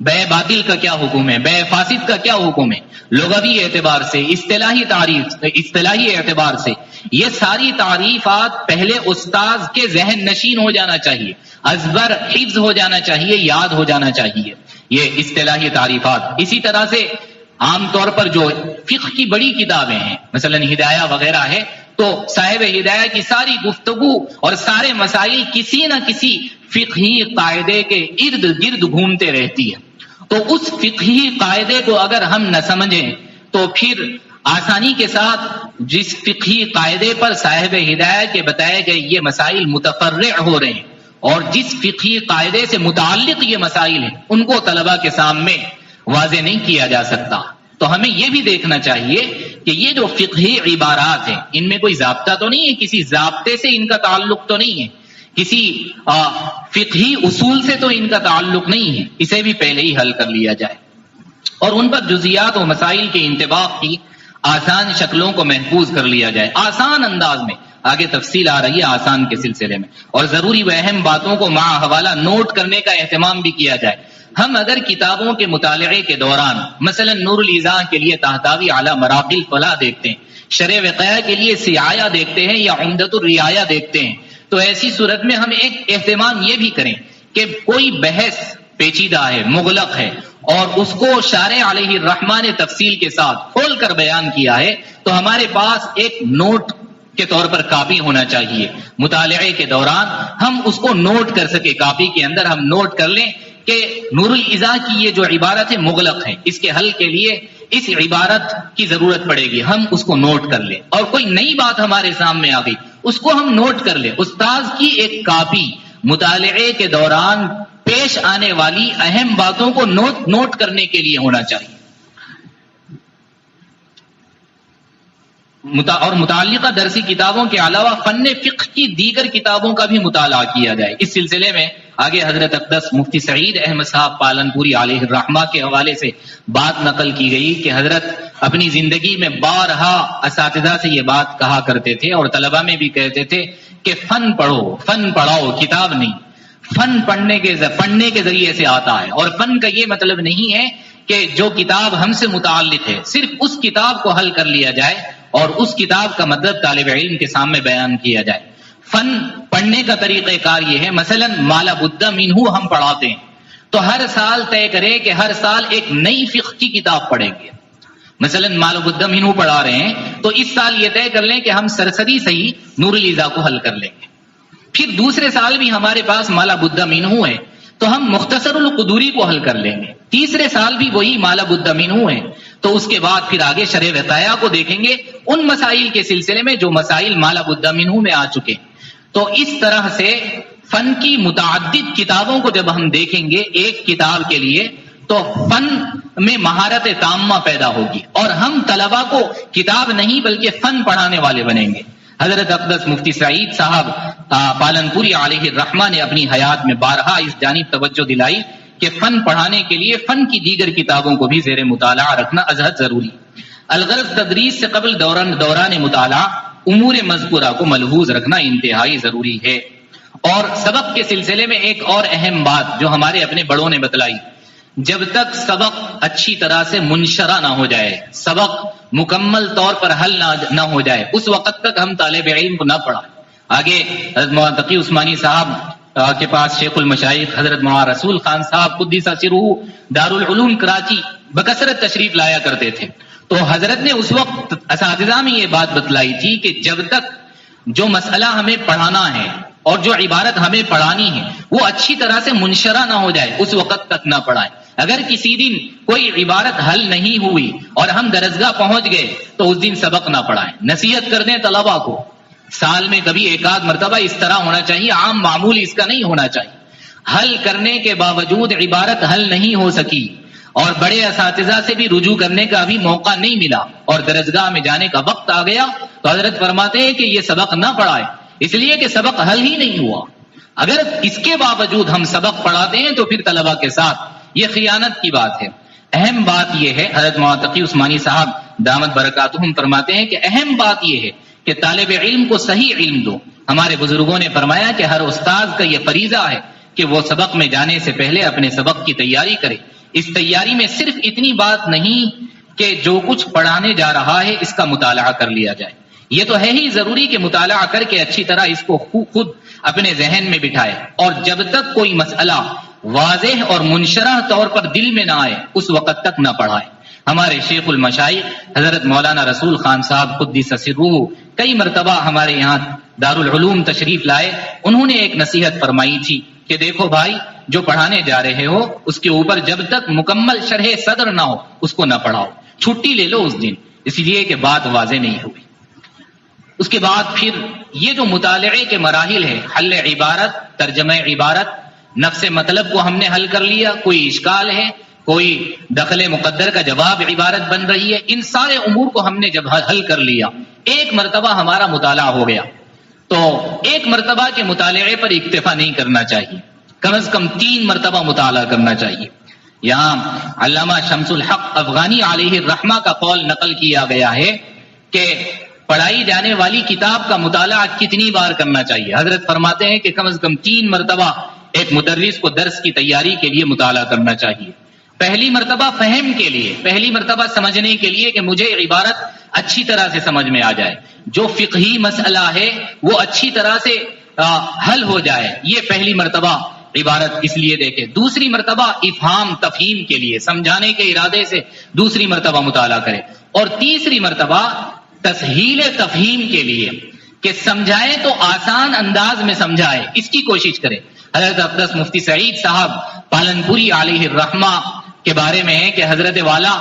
بیع باطل کا کیا حکم ہے، بیع فاسد کا کیا حکم ہے، لغوی اعتبار سے، اصطلاحی اعتبار سے یہ ساری تعریفات پہلے استاذ کے ذہن نشین ہو جانا چاہیے، ازبر حفظ ہو جانا چاہیے، یاد ہو جانا چاہیے یہ اصطلاحی تعریفات۔ اسی طرح سے عام طور پر جو فقہ کی بڑی کتابیں ہیں مثلا ہدایہ وغیرہ ہے تو صاحب ہدایہ کی ساری گفتگو اور سارے مسائل کسی نہ کسی فقہی قاعدے کے ارد گرد گھومتے رہتی ہے، تو اس فقہی قاعدے کو اگر ہم نہ سمجھیں تو پھر آسانی کے ساتھ جس فقہی قاعدے پر صاحب ہدایہ کے بتائے گئے یہ مسائل متفرع ہو رہے ہیں اور جس فقہی قاعدے سے متعلق یہ مسائل ہیں ان کو طلبہ کے سامنے واضح نہیں کیا جا سکتا، تو ہمیں یہ بھی دیکھنا چاہیے کہ یہ جو فقہی عبارات ہیں ان میں کوئی ضابطہ تو نہیں ہے، کسی ضابطے سے ان کا تعلق تو نہیں ہے، کسی فقہی اصول سے تو ان کا تعلق نہیں ہے، اسے بھی پہلے ہی حل کر لیا جائے اور ان پر جزیات و مسائل کے انطباق کی آسان شکلوں کو محفوظ کر لیا جائے، آسان انداز میں، آگے تفصیل آ رہی ہے آسان کے سلسلے میں، اور ضروری و اہم باتوں کو مع حوالہ نوٹ کرنے کا اہتمام بھی کیا جائے۔ ہم اگر کتابوں کے مطالعے کے دوران مثلا نور الایضاح کے لیے تحتوی علی مراقی الفلاح دیکھتے ہیں، شرح وقایہ کے لیے سعایہ دیکھتے ہیں یا عمدۃ الرعایہ دیکھتے ہیں، تو ایسی صورت میں ہم ایک اہتمام یہ بھی کریں کہ کوئی بحث پیچیدہ ہے، مغلق ہے اور اس کو شارح علیہ الرحمہ نے تفصیل کے ساتھ کھول کر بیان کیا ہے تو ہمارے پاس ایک نوٹ کے طور پر کاپی ہونا چاہیے، مطالعے کے دوران ہم اس کو نوٹ کر سکے، کاپی کے اندر ہم نوٹ کر لیں کہ نور الایضاح کی یہ جو عبارت ہے مغلق ہے، اس کے حل کے لیے اس عبارت کی ضرورت پڑے گی، ہم اس کو نوٹ کر لیں، اور کوئی نئی بات ہمارے سامنے آ گئی اس کو ہم نوٹ کر لیں۔ استاذ کی ایک کاپی مطالعے کے دوران پیش آنے والی اہم باتوں کو نوٹ کرنے کے لیے ہونا چاہیے، اور متعلقہ درسی کتابوں کے علاوہ فن فقہ کی دیگر کتابوں کا بھی مطالعہ کیا جائے۔ اس سلسلے میں آگے حضرت اقدس مفتی سعید احمد صاحب پالنپوری علیہ الرحمہ کے حوالے سے بات نقل کی گئی کہ حضرت اپنی زندگی میں بارہا اساتذہ سے یہ بات کہا کرتے تھے اور طلبہ میں بھی کہتے تھے کہ فن پڑھو، فن پڑھاؤ، کتاب نہیں، فن پڑھنے کے ذریعے سے آتا ہے، اور فن کا یہ مطلب نہیں ہے کہ جو کتاب ہم سے متعلق ہے صرف اس کتاب کو حل کر لیا جائے اور اس کتاب کا مطلب طالب علم کے سامنے بیان کیا جائے۔ فن پڑھنے کا طریقہ کار یہ ہے، مثلا مالا بدہ منہ ہم پڑھاتے ہیں تو ہر سال طے کرے کہ ہر سال ایک نئی فقہ کی کتاب پڑھیں گے، مثلا مالا بدہ منہ پڑھا رہے ہیں تو اس سال یہ طے کر لیں کہ ہم سرسری سے ہی نور الایضاح کو حل کر لیں گے، پھر دوسرے سال بھی ہمارے پاس مالا بدہ منہ ہے تو ہم مختصر القدوری کو حل کر لیں گے، تیسرے سال بھی وہی مالا بدہ منہ ہے تو اس کے بعد پھر آگے شرح وقایہ کو دیکھیں گے ان مسائل کے سلسلے میں جو مسائل مالا بدہ منہ میں آ چکے۔ تو اس طرح سے فن کی متعدد کتابوں کو جب ہم دیکھیں گے ایک کتاب کے لیے تو فن میں مہارت تامہ پیدا ہوگی اور ہم طلبہ کو کتاب نہیں بلکہ فن پڑھانے والے بنیں گے۔ حضرت اقدس مفتی سعید صاحب پالنپوری علیہ الرحمہ نے اپنی حیات میں بارہا اس جانب توجہ دلائی کہ فن پڑھانے کے لیے فن کی دیگر کتابوں کو بھی زیر مطالعہ رکھنا ازحد ضروری۔ الغرض تدریس سے قبل دوران مطالعہ امور مذکورہ کو ملحوظ رکھنا انتہائی ضروری ہے۔ اور سبق کے سلسلے میں ایک اور اہم بات جو ہمارے اپنے بڑوں نے بتلائی، جب تک سبق اچھی طرح سے منشرہ نہ ہو جائے، سبق مکمل طور پر حل نہ ہو جائے، اس وقت تک ہم طالب علم کو نہ پڑھائیں۔ آگے حضرت مولانا تقی عثمانی صاحب کے پاس شیخ المشائخ حضرت مولانا رسول خان صاحب قدس سرہ دارالعلوم کراچی بکثرت تشریف لایا کرتے تھے، تو حضرت نے اس وقت اساتذہ میں یہ بات بتلائی تھی کہ جب تک جو مسئلہ ہمیں پڑھانا ہے اور جو عبارت ہمیں پڑھانی ہے وہ اچھی طرح سے منشرہ نہ ہو جائے اس وقت تک نہ پڑھائیں۔ اگر کسی دن کوئی عبارت حل نہیں ہوئی اور ہم درسگاہ پہنچ گئے تو اس دن سبق نہ پڑھائیں۔ نصیحت کر دیں طلباء کو، سال میں کبھی ایک آدھ مرتبہ اس طرح ہونا چاہیے، عام معمول اس کا نہیں ہونا چاہیے۔ حل کرنے کے باوجود عبارت حل نہیں ہو سکی اور بڑے اساتذہ سے بھی رجوع کرنے کا ابھی موقع نہیں ملا اور درسگاہ میں جانے کا وقت آ گیا تو حضرت فرماتے ہیں کہ یہ سبق نہ پڑھائے، اس لیے کہ سبق حل ہی نہیں ہوا۔ اگر اس کے باوجود ہم سبق پڑھاتے ہیں تو پھر طلباء کے ساتھ یہ خیانت کی بات ہے۔ اہم بات یہ ہے، حضرت مولانا تقی عثمانی صاحب دامت برکاتہم فرماتے ہیں کہ اہم بات یہ ہے کہ طالب علم کو صحیح علم دو۔ ہمارے بزرگوں نے فرمایا کہ ہر استاذ کا یہ فریضہ ہے کہ وہ سبق میں جانے سے پہلے اپنے سبق کی تیاری کرے۔ اس تیاری میں صرف اتنی بات نہیں کہ جو کچھ پڑھانے جا رہا ہے اس کا مطالعہ کر لیا جائے، یہ تو ہے ہی ضروری کہ مطالعہ کر کے اچھی طرح اس کو خود اپنے ذہن میں بٹھائے، اور جب تک کوئی مسئلہ واضح اور منشرح طور پر دل میں نہ آئے اس وقت تک نہ پڑھائے۔ ہمارے شیخ المشائخ حضرت مولانا رسول خان صاحب قدس سرہ کئی مرتبہ ہمارے یہاں دارالعلوم تشریف لائے، انہوں نے ایک نصیحت فرمائی تھی کہ دیکھو بھائی، جو پڑھانے جا رہے ہو اس کے اوپر جب تک مکمل شرح صدر نہ ہو اس کو نہ پڑھاؤ، چھٹی لے لو اس دن، اس لیے کہ بات واضح نہیں ہوئی۔ اس کے بعد پھر یہ جو مطالعے کے مراحل ہے، حل عبارت، ترجمہ عبارت، نفس مطلب کو ہم نے حل کر لیا، کوئی اشکال ہے، کوئی دخل مقدر کا جواب عبارت بن رہی ہے، ان سارے امور کو ہم نے جب حل کر لیا، ایک مرتبہ ہمارا مطالعہ ہو گیا، تو ایک مرتبہ کے مطالعے پر اکتفا نہیں کرنا چاہیے، کم از کم 3 مرتبہ مطالعہ کرنا چاہیے۔ یہاں علامہ شمس الحق افغانی علیہ الرحمہ کا قول نقل کیا گیا ہے کہ پڑھائی جانے والی کتاب کا مطالعہ کتنی بار کرنا چاہیے؟ حضرت فرماتے ہیں کہ کم از کم 3 مرتبہ ایک مدرس کو درس کی تیاری کے لیے مطالعہ کرنا چاہیے۔ پہلی مرتبہ فہم کے لیے، پہلی مرتبہ سمجھنے کے لیے کہ مجھے عبارت اچھی طرح سے سمجھ میں آ جائے، جو فقہی مسئلہ ہے وہ اچھی طرح سے حل ہو جائے، یہ پہلی مرتبہ عبارت اس لیے دیکھے۔ دوسری مرتبہ افہام تفہیم کے لیے، سمجھانے کے ارادے سے دوسری مرتبہ مطالعہ کرے، اور تیسری مرتبہ تسہیل تفہیم کے لیے کہ سمجھائے تو آسان انداز میں سمجھائے، اس کی کوشش کرے۔ حضرت اقدس مفتی سعید صاحب پالنپوری علیہ الرحمہ کے بارے میں ہے کہ حضرت والا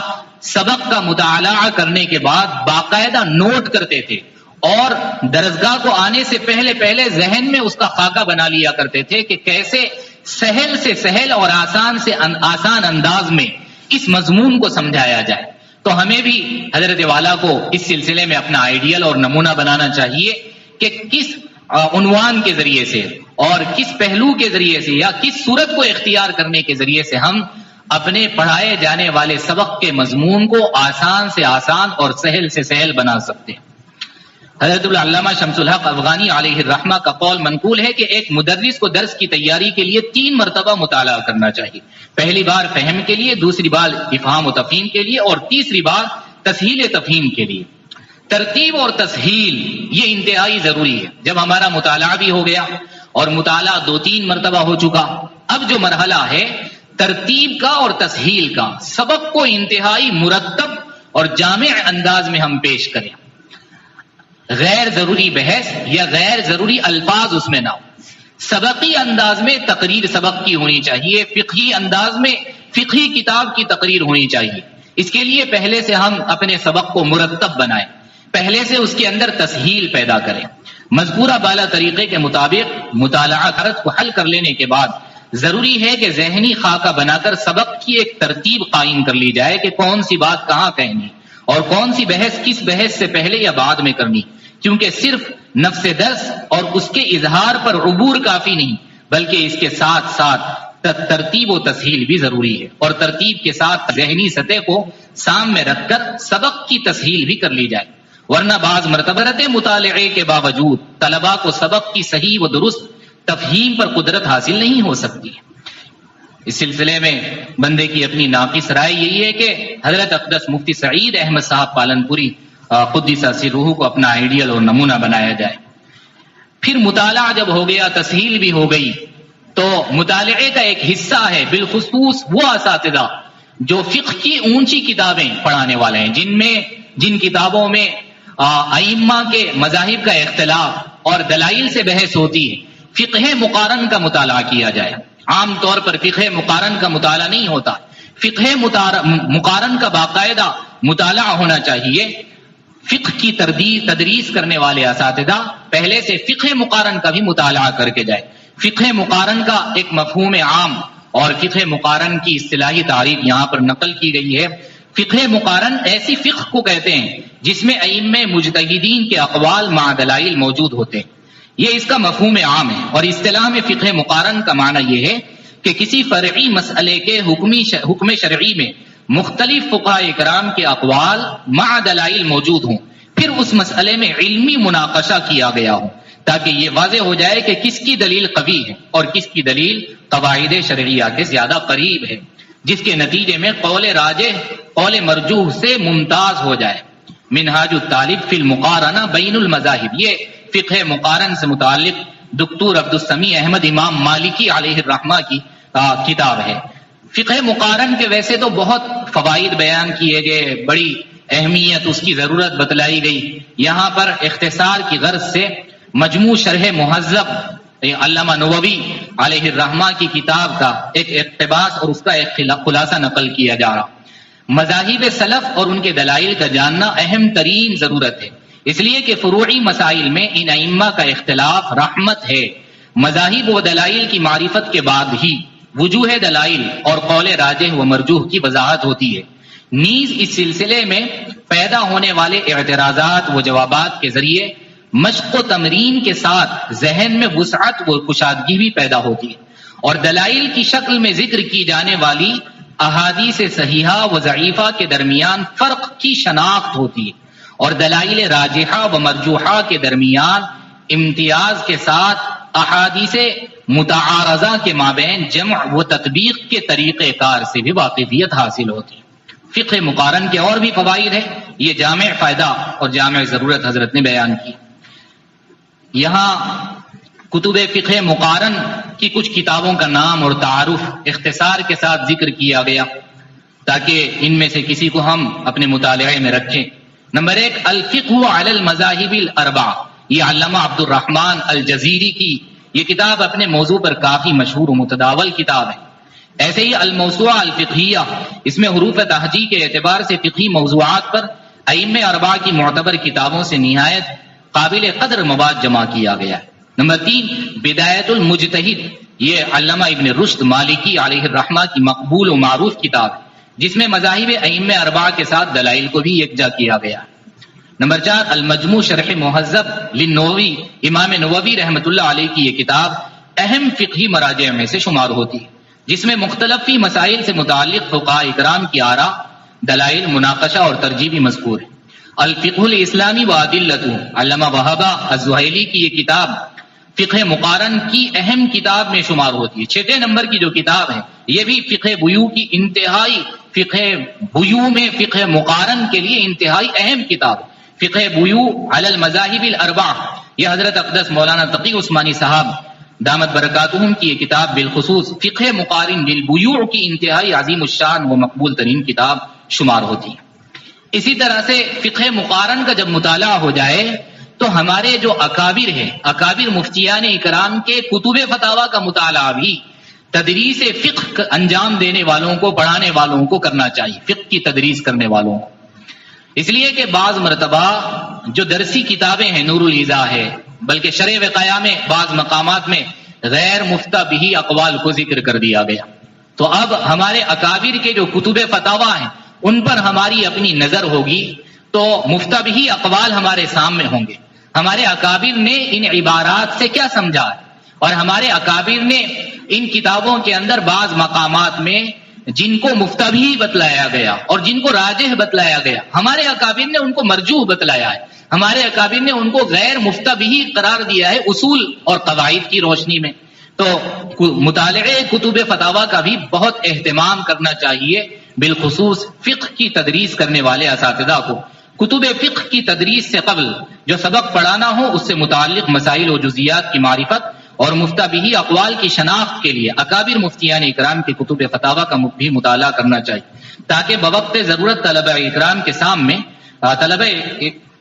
سبق کا مطالعہ کرنے کے بعد باقاعدہ نوٹ کرتے تھے اور درسگاہ کو آنے سے پہلے ذہن میں اس کا خاکہ بنا لیا کرتے تھے کہ کیسے سہل سے سہل اور آسان سے آسان انداز میں اس مضمون کو سمجھایا جائے۔ تو ہمیں بھی حضرت والا کو اس سلسلے میں اپنا آئیڈیل اور نمونہ بنانا چاہیے کہ کس عنوان کے ذریعے سے اور کس پہلو کے ذریعے سے یا کس صورت کو اختیار کرنے کے ذریعے سے ہم اپنے پڑھائے جانے والے سبق کے مضمون کو آسان سے آسان اور سہل سے سہل بنا سکتے ہیں۔ حضرت علامہ شمس الحق افغانی علیہ الرحمہ کا قول منقول ہے کہ ایک مدرس کو درس کی تیاری کے لیے 3 مرتبہ مطالعہ کرنا چاہیے، پہلی بار فہم کے لیے، دوسری بار افہام و تفہیم کے لیے، اور تیسری بار تسہیل تفہیم کے لیے۔ ترتیب اور تسہیل یہ انتہائی ضروری ہے۔ جب ہمارا مطالعہ بھی ہو گیا اور مطالعہ 2-3 مرتبہ ہو چکا، اب جو مرحلہ ہے ترتیب کا اور تسہیل کا، سبق کو انتہائی مرتب اور جامع انداز میں ہم پیش کریں، غیر ضروری بحث یا غیر ضروری الفاظ اس میں نہ ہو۔ سبقی انداز میں تقریر سبق کی ہونی چاہیے، فقہی انداز میں فقہی کتاب کی تقریر ہونی چاہیے۔ اس کے لیے پہلے سے ہم اپنے سبق کو مرتب بنائیں، پہلے سے اس کے اندر تسہیل پیدا کریں۔ مذکورہ بالا طریقے کے مطابق مطالعہ کو حل کر لینے کے بعد ضروری ہے کہ ذہنی خاکہ بنا کر سبق کی ایک ترتیب قائم کر لی جائے کہ کون سی بات کہاں کہنی اور کون سی بحث کس بحث سے پہلے یا بعد میں کرنی، کیونکہ صرف نفس درس اور اس کے اظہار پر عبور کافی نہیں، بلکہ اس کے ساتھ ساتھ ترتیب و تسہیل بھی ضروری ہے، اور ترتیب کے ساتھ ذہنی سطح کو سامنے رکھ کر سبق کی تسہیل بھی کر لی جائے، ورنہ بعض مرتبہ مطالعے کے باوجود طلباء کو سبق کی صحیح و درست تفہیم پر قدرت حاصل نہیں ہو سکتی۔ اس سلسلے میں بندے کی اپنی ناقص رائے یہی ہے کہ حضرت اقدس مفتی سعید احمد صاحب پالنپوری قدس سرہ کو اپنا آئیڈیل اور نمونہ بنایا جائے۔ پھر مطالعہ جب ہو گیا، تسہیل بھی ہو گئی، تو مطالعے کا ایک حصہ ہے بالخصوص وہ اساتذہ جو فقہ کی اونچی کتابیں پڑھانے والے ہیں، جن کتابوں میں ائمہ کے مذاہب کا اختلاف اور دلائل سے بحث ہوتی ہے، فقہ مقارن کا مطالعہ کیا جائے۔ عام طور پر فقہ مقارن کا مطالعہ نہیں ہوتا، فقہ مقارن کا باقاعدہ مطالعہ ہونا چاہیے۔ فقہ کی تدریس کرنے والے اساتذہ پہلے سے فقہ مقارن کا بھی مطالعہ کر کے جائے۔ فقہ مقارن کا ایک مفہوم عام اور فقہ مقارن کی اصطلاحی تعریف یہاں پر نقل کی گئی ہے۔ فقہ مقارن ایسی فقہ کو کہتے ہیں جس میں ائمہ مجتہدین کے اقوال مع دلائل موجود ہوتے ہیں، یہ اس کا مفہوم عام ہے۔ اور اصطلاح میں فقہ مقارن کا معنی یہ ہے کہ کسی فرعی مسئلے کے حکم شرعی میں مختلف فقہاء کرام کے اقوال مع دلائل موجود ہوں، پھر اس مسئلے میں علمی مناقشہ کیا گیا ہو تاکہ یہ واضح ہو جائے کہ کس کی دلیل قوی ہے اور کس کی دلیل قواعد شرعیہ کے زیادہ قریب ہے، جس کے نتیجے میں قول راجح قول مرجوح سے ممتاز ہو جائے۔ منہاج الطالب فی المقارنہ بین المذاہب، یہ فقہ مقارن سے متعلق دکتور عبدالسمیع احمد امام مالکی علیہ الرحمہ کی کتاب ہے۔ فقہ مقارن کے ویسے تو بہت فوائد بیان کیے گئے، بڑی اہمیت اس کی ضرورت بتلائی گئی، یہاں پر اختصار کی غرض سے مجموع شرح مہذب علامہ نووی علیہ الرحمہ کی کتاب کا ایک اقتباس اور اس کا ایک خلاصہ نقل کیا جا رہا۔ مذاہب سلف اور ان کے دلائل کا جاننا اہم ترین ضرورت ہے، اس لیے کہ فروعی مسائل میں ان ائمہ کا اختلاف رحمت ہے۔ مذاہب و دلائل کی معرفت کے بعد ہی وجوہ دلائل اور قول راجح و مرجوح کی وضاحت ہوتی ہے۔ نیز اس سلسلے میں پیدا ہونے والے اعتراضات و جوابات کے ذریعے مشق و تمرین کے ساتھ ذہن میں وسعت و کشادگی بھی پیدا ہوتی ہے، اور دلائل کی شکل میں ذکر کی جانے والی احادیث صحیحہ و ضعیفہ کے درمیان فرق کی شناخت ہوتی ہے، اور دلائل راجحہ و مرجوحہ کے درمیان امتیاز کے ساتھ احادیث متعارضہ کے مابین جمع و تطبیق کے طریقہ کار سے بھی واقفیت حاصل ہوتی ہے۔ فقہ مقارن کے اور بھی فوائد ہیں، یہ جامع فائدہ اور جامع ضرورت حضرت نے بیان کی۔ یہاں کتب فقہ مقارن کی کچھ کتابوں کا نام اور تعارف اختصار کے ساتھ ذکر کیا گیا تاکہ ان میں سے کسی کو ہم اپنے مطالعے میں رکھیں۔ نمبر 1، الفقہ علی المذاہب الاربعہ، یہ علامہ عبد الرحمن الجزیری کی یہ کتاب اپنے موضوع پر کافی مشہور و متداول کتاب ہے۔ ایسے ہی الموسوعہ الفقہیہ، اس میں حروف تہجی کے اعتبار سے فقہی موضوعات پر ائمہ اربعہ کی معتبر کتابوں سے نہایت قابل قدر مواد جمع کیا گیا ہے۔ نمبر 3، بدایت المجتہد، یہ علامہ ابن رشد مالکی علیہ الرحمہ کی مقبول و معروف کتاب ہے جس میں مذاہب ائمہ اربعہ کے ساتھ دلائل کو بھی یکجا کیا گیا ہے۔ نمبر 4، المجموع شرح مہذب للنووی، امام نووی رحمۃ اللہ علیہ کی یہ کتاب اہم فقہی مراجع میں سے شمار ہوتی ہے جس میں مختلف مسائل سے متعلق فقہاء اکرام کی آراء، دلائل، مناقشہ اور ترجیح بھی مذکور ہے۔ الفقہ الاسلامی و ادلتہ، علامہ وہابہ الزہیلی کی یہ کتاب فقہ مقارن کی اہم کتاب میں شمار ہوتی ہے۔ 6 نمبر کی جو کتاب ہے یہ بھی فقہ بیوع کی انتہائی، فقہ بیوع میں فقہ مقارن کے لیے انتہائی اہم کتاب، فقہ بیوع علی المذاہب الاربعہ، یہ حضرت اقدس مولانا تقی عثمانی صاحب دامت برکاتہم کی یہ کتاب بالخصوص فقہ مقارن للبیوع کی انتہائی عظیم الشان و مقبول ترین کتاب شمار ہوتی ہے۔ اسی طرح سے فقہ مقارن کا جب مطالعہ ہو جائے تو ہمارے جو اکابر ہیں، اکابر مفتیان اکرام کے کتب فتاوی کا مطالعہ بھی تدریس فقہ انجام دینے والوں کو، پڑھانے والوں کو کرنا چاہیے، فقہ کی تدریس کرنے والوں کو، اس لیے کہ بعض مرتبہ جو درسی کتابیں ہیں، نور الایضاح ہے، بلکہ شرح وقایہ میں بعض مقامات میں غیر مفتہ بھی اقوال کو ذکر کر دیا گیا، تو اب ہمارے اکابر کے جو کتب فتاوی ہیں ان پر ہماری اپنی نظر ہوگی تو مفتہ بھی اقوال ہمارے سامنے ہوں گے، ہمارے اکابر نے ان عبارات سے کیا سمجھا ہے اور ہمارے اکابر نے ان کتابوں کے اندر بعض مقامات میں جن کو مفتبی بتلایا گیا اور جن کو راجح بتلایا گیا، ہمارے اکابر نے ان کو مرجوح بتلایا ہے، ہمارے اکابر نے ان کو غیر مفتبی قرار دیا ہے اصول اور قواعد کی روشنی میں۔ تو مطالعے کتب فتاوی کا بھی بہت اہتمام کرنا چاہیے، بالخصوص فقہ کی تدریس کرنے والے اساتذہ کو۔ کتب فقہ کی تدریس سے قبل جو سبق پڑھانا ہو اس سے متعلق مسائل و جزیات کی معرفت اور مفتبی اقوال کی شناخت کے لیے اکابر مفتیان اکرام کی کتب فتاوی کا بھی مطالعہ کرنا چاہیے، تاکہ بوقت ضرورت طلبہ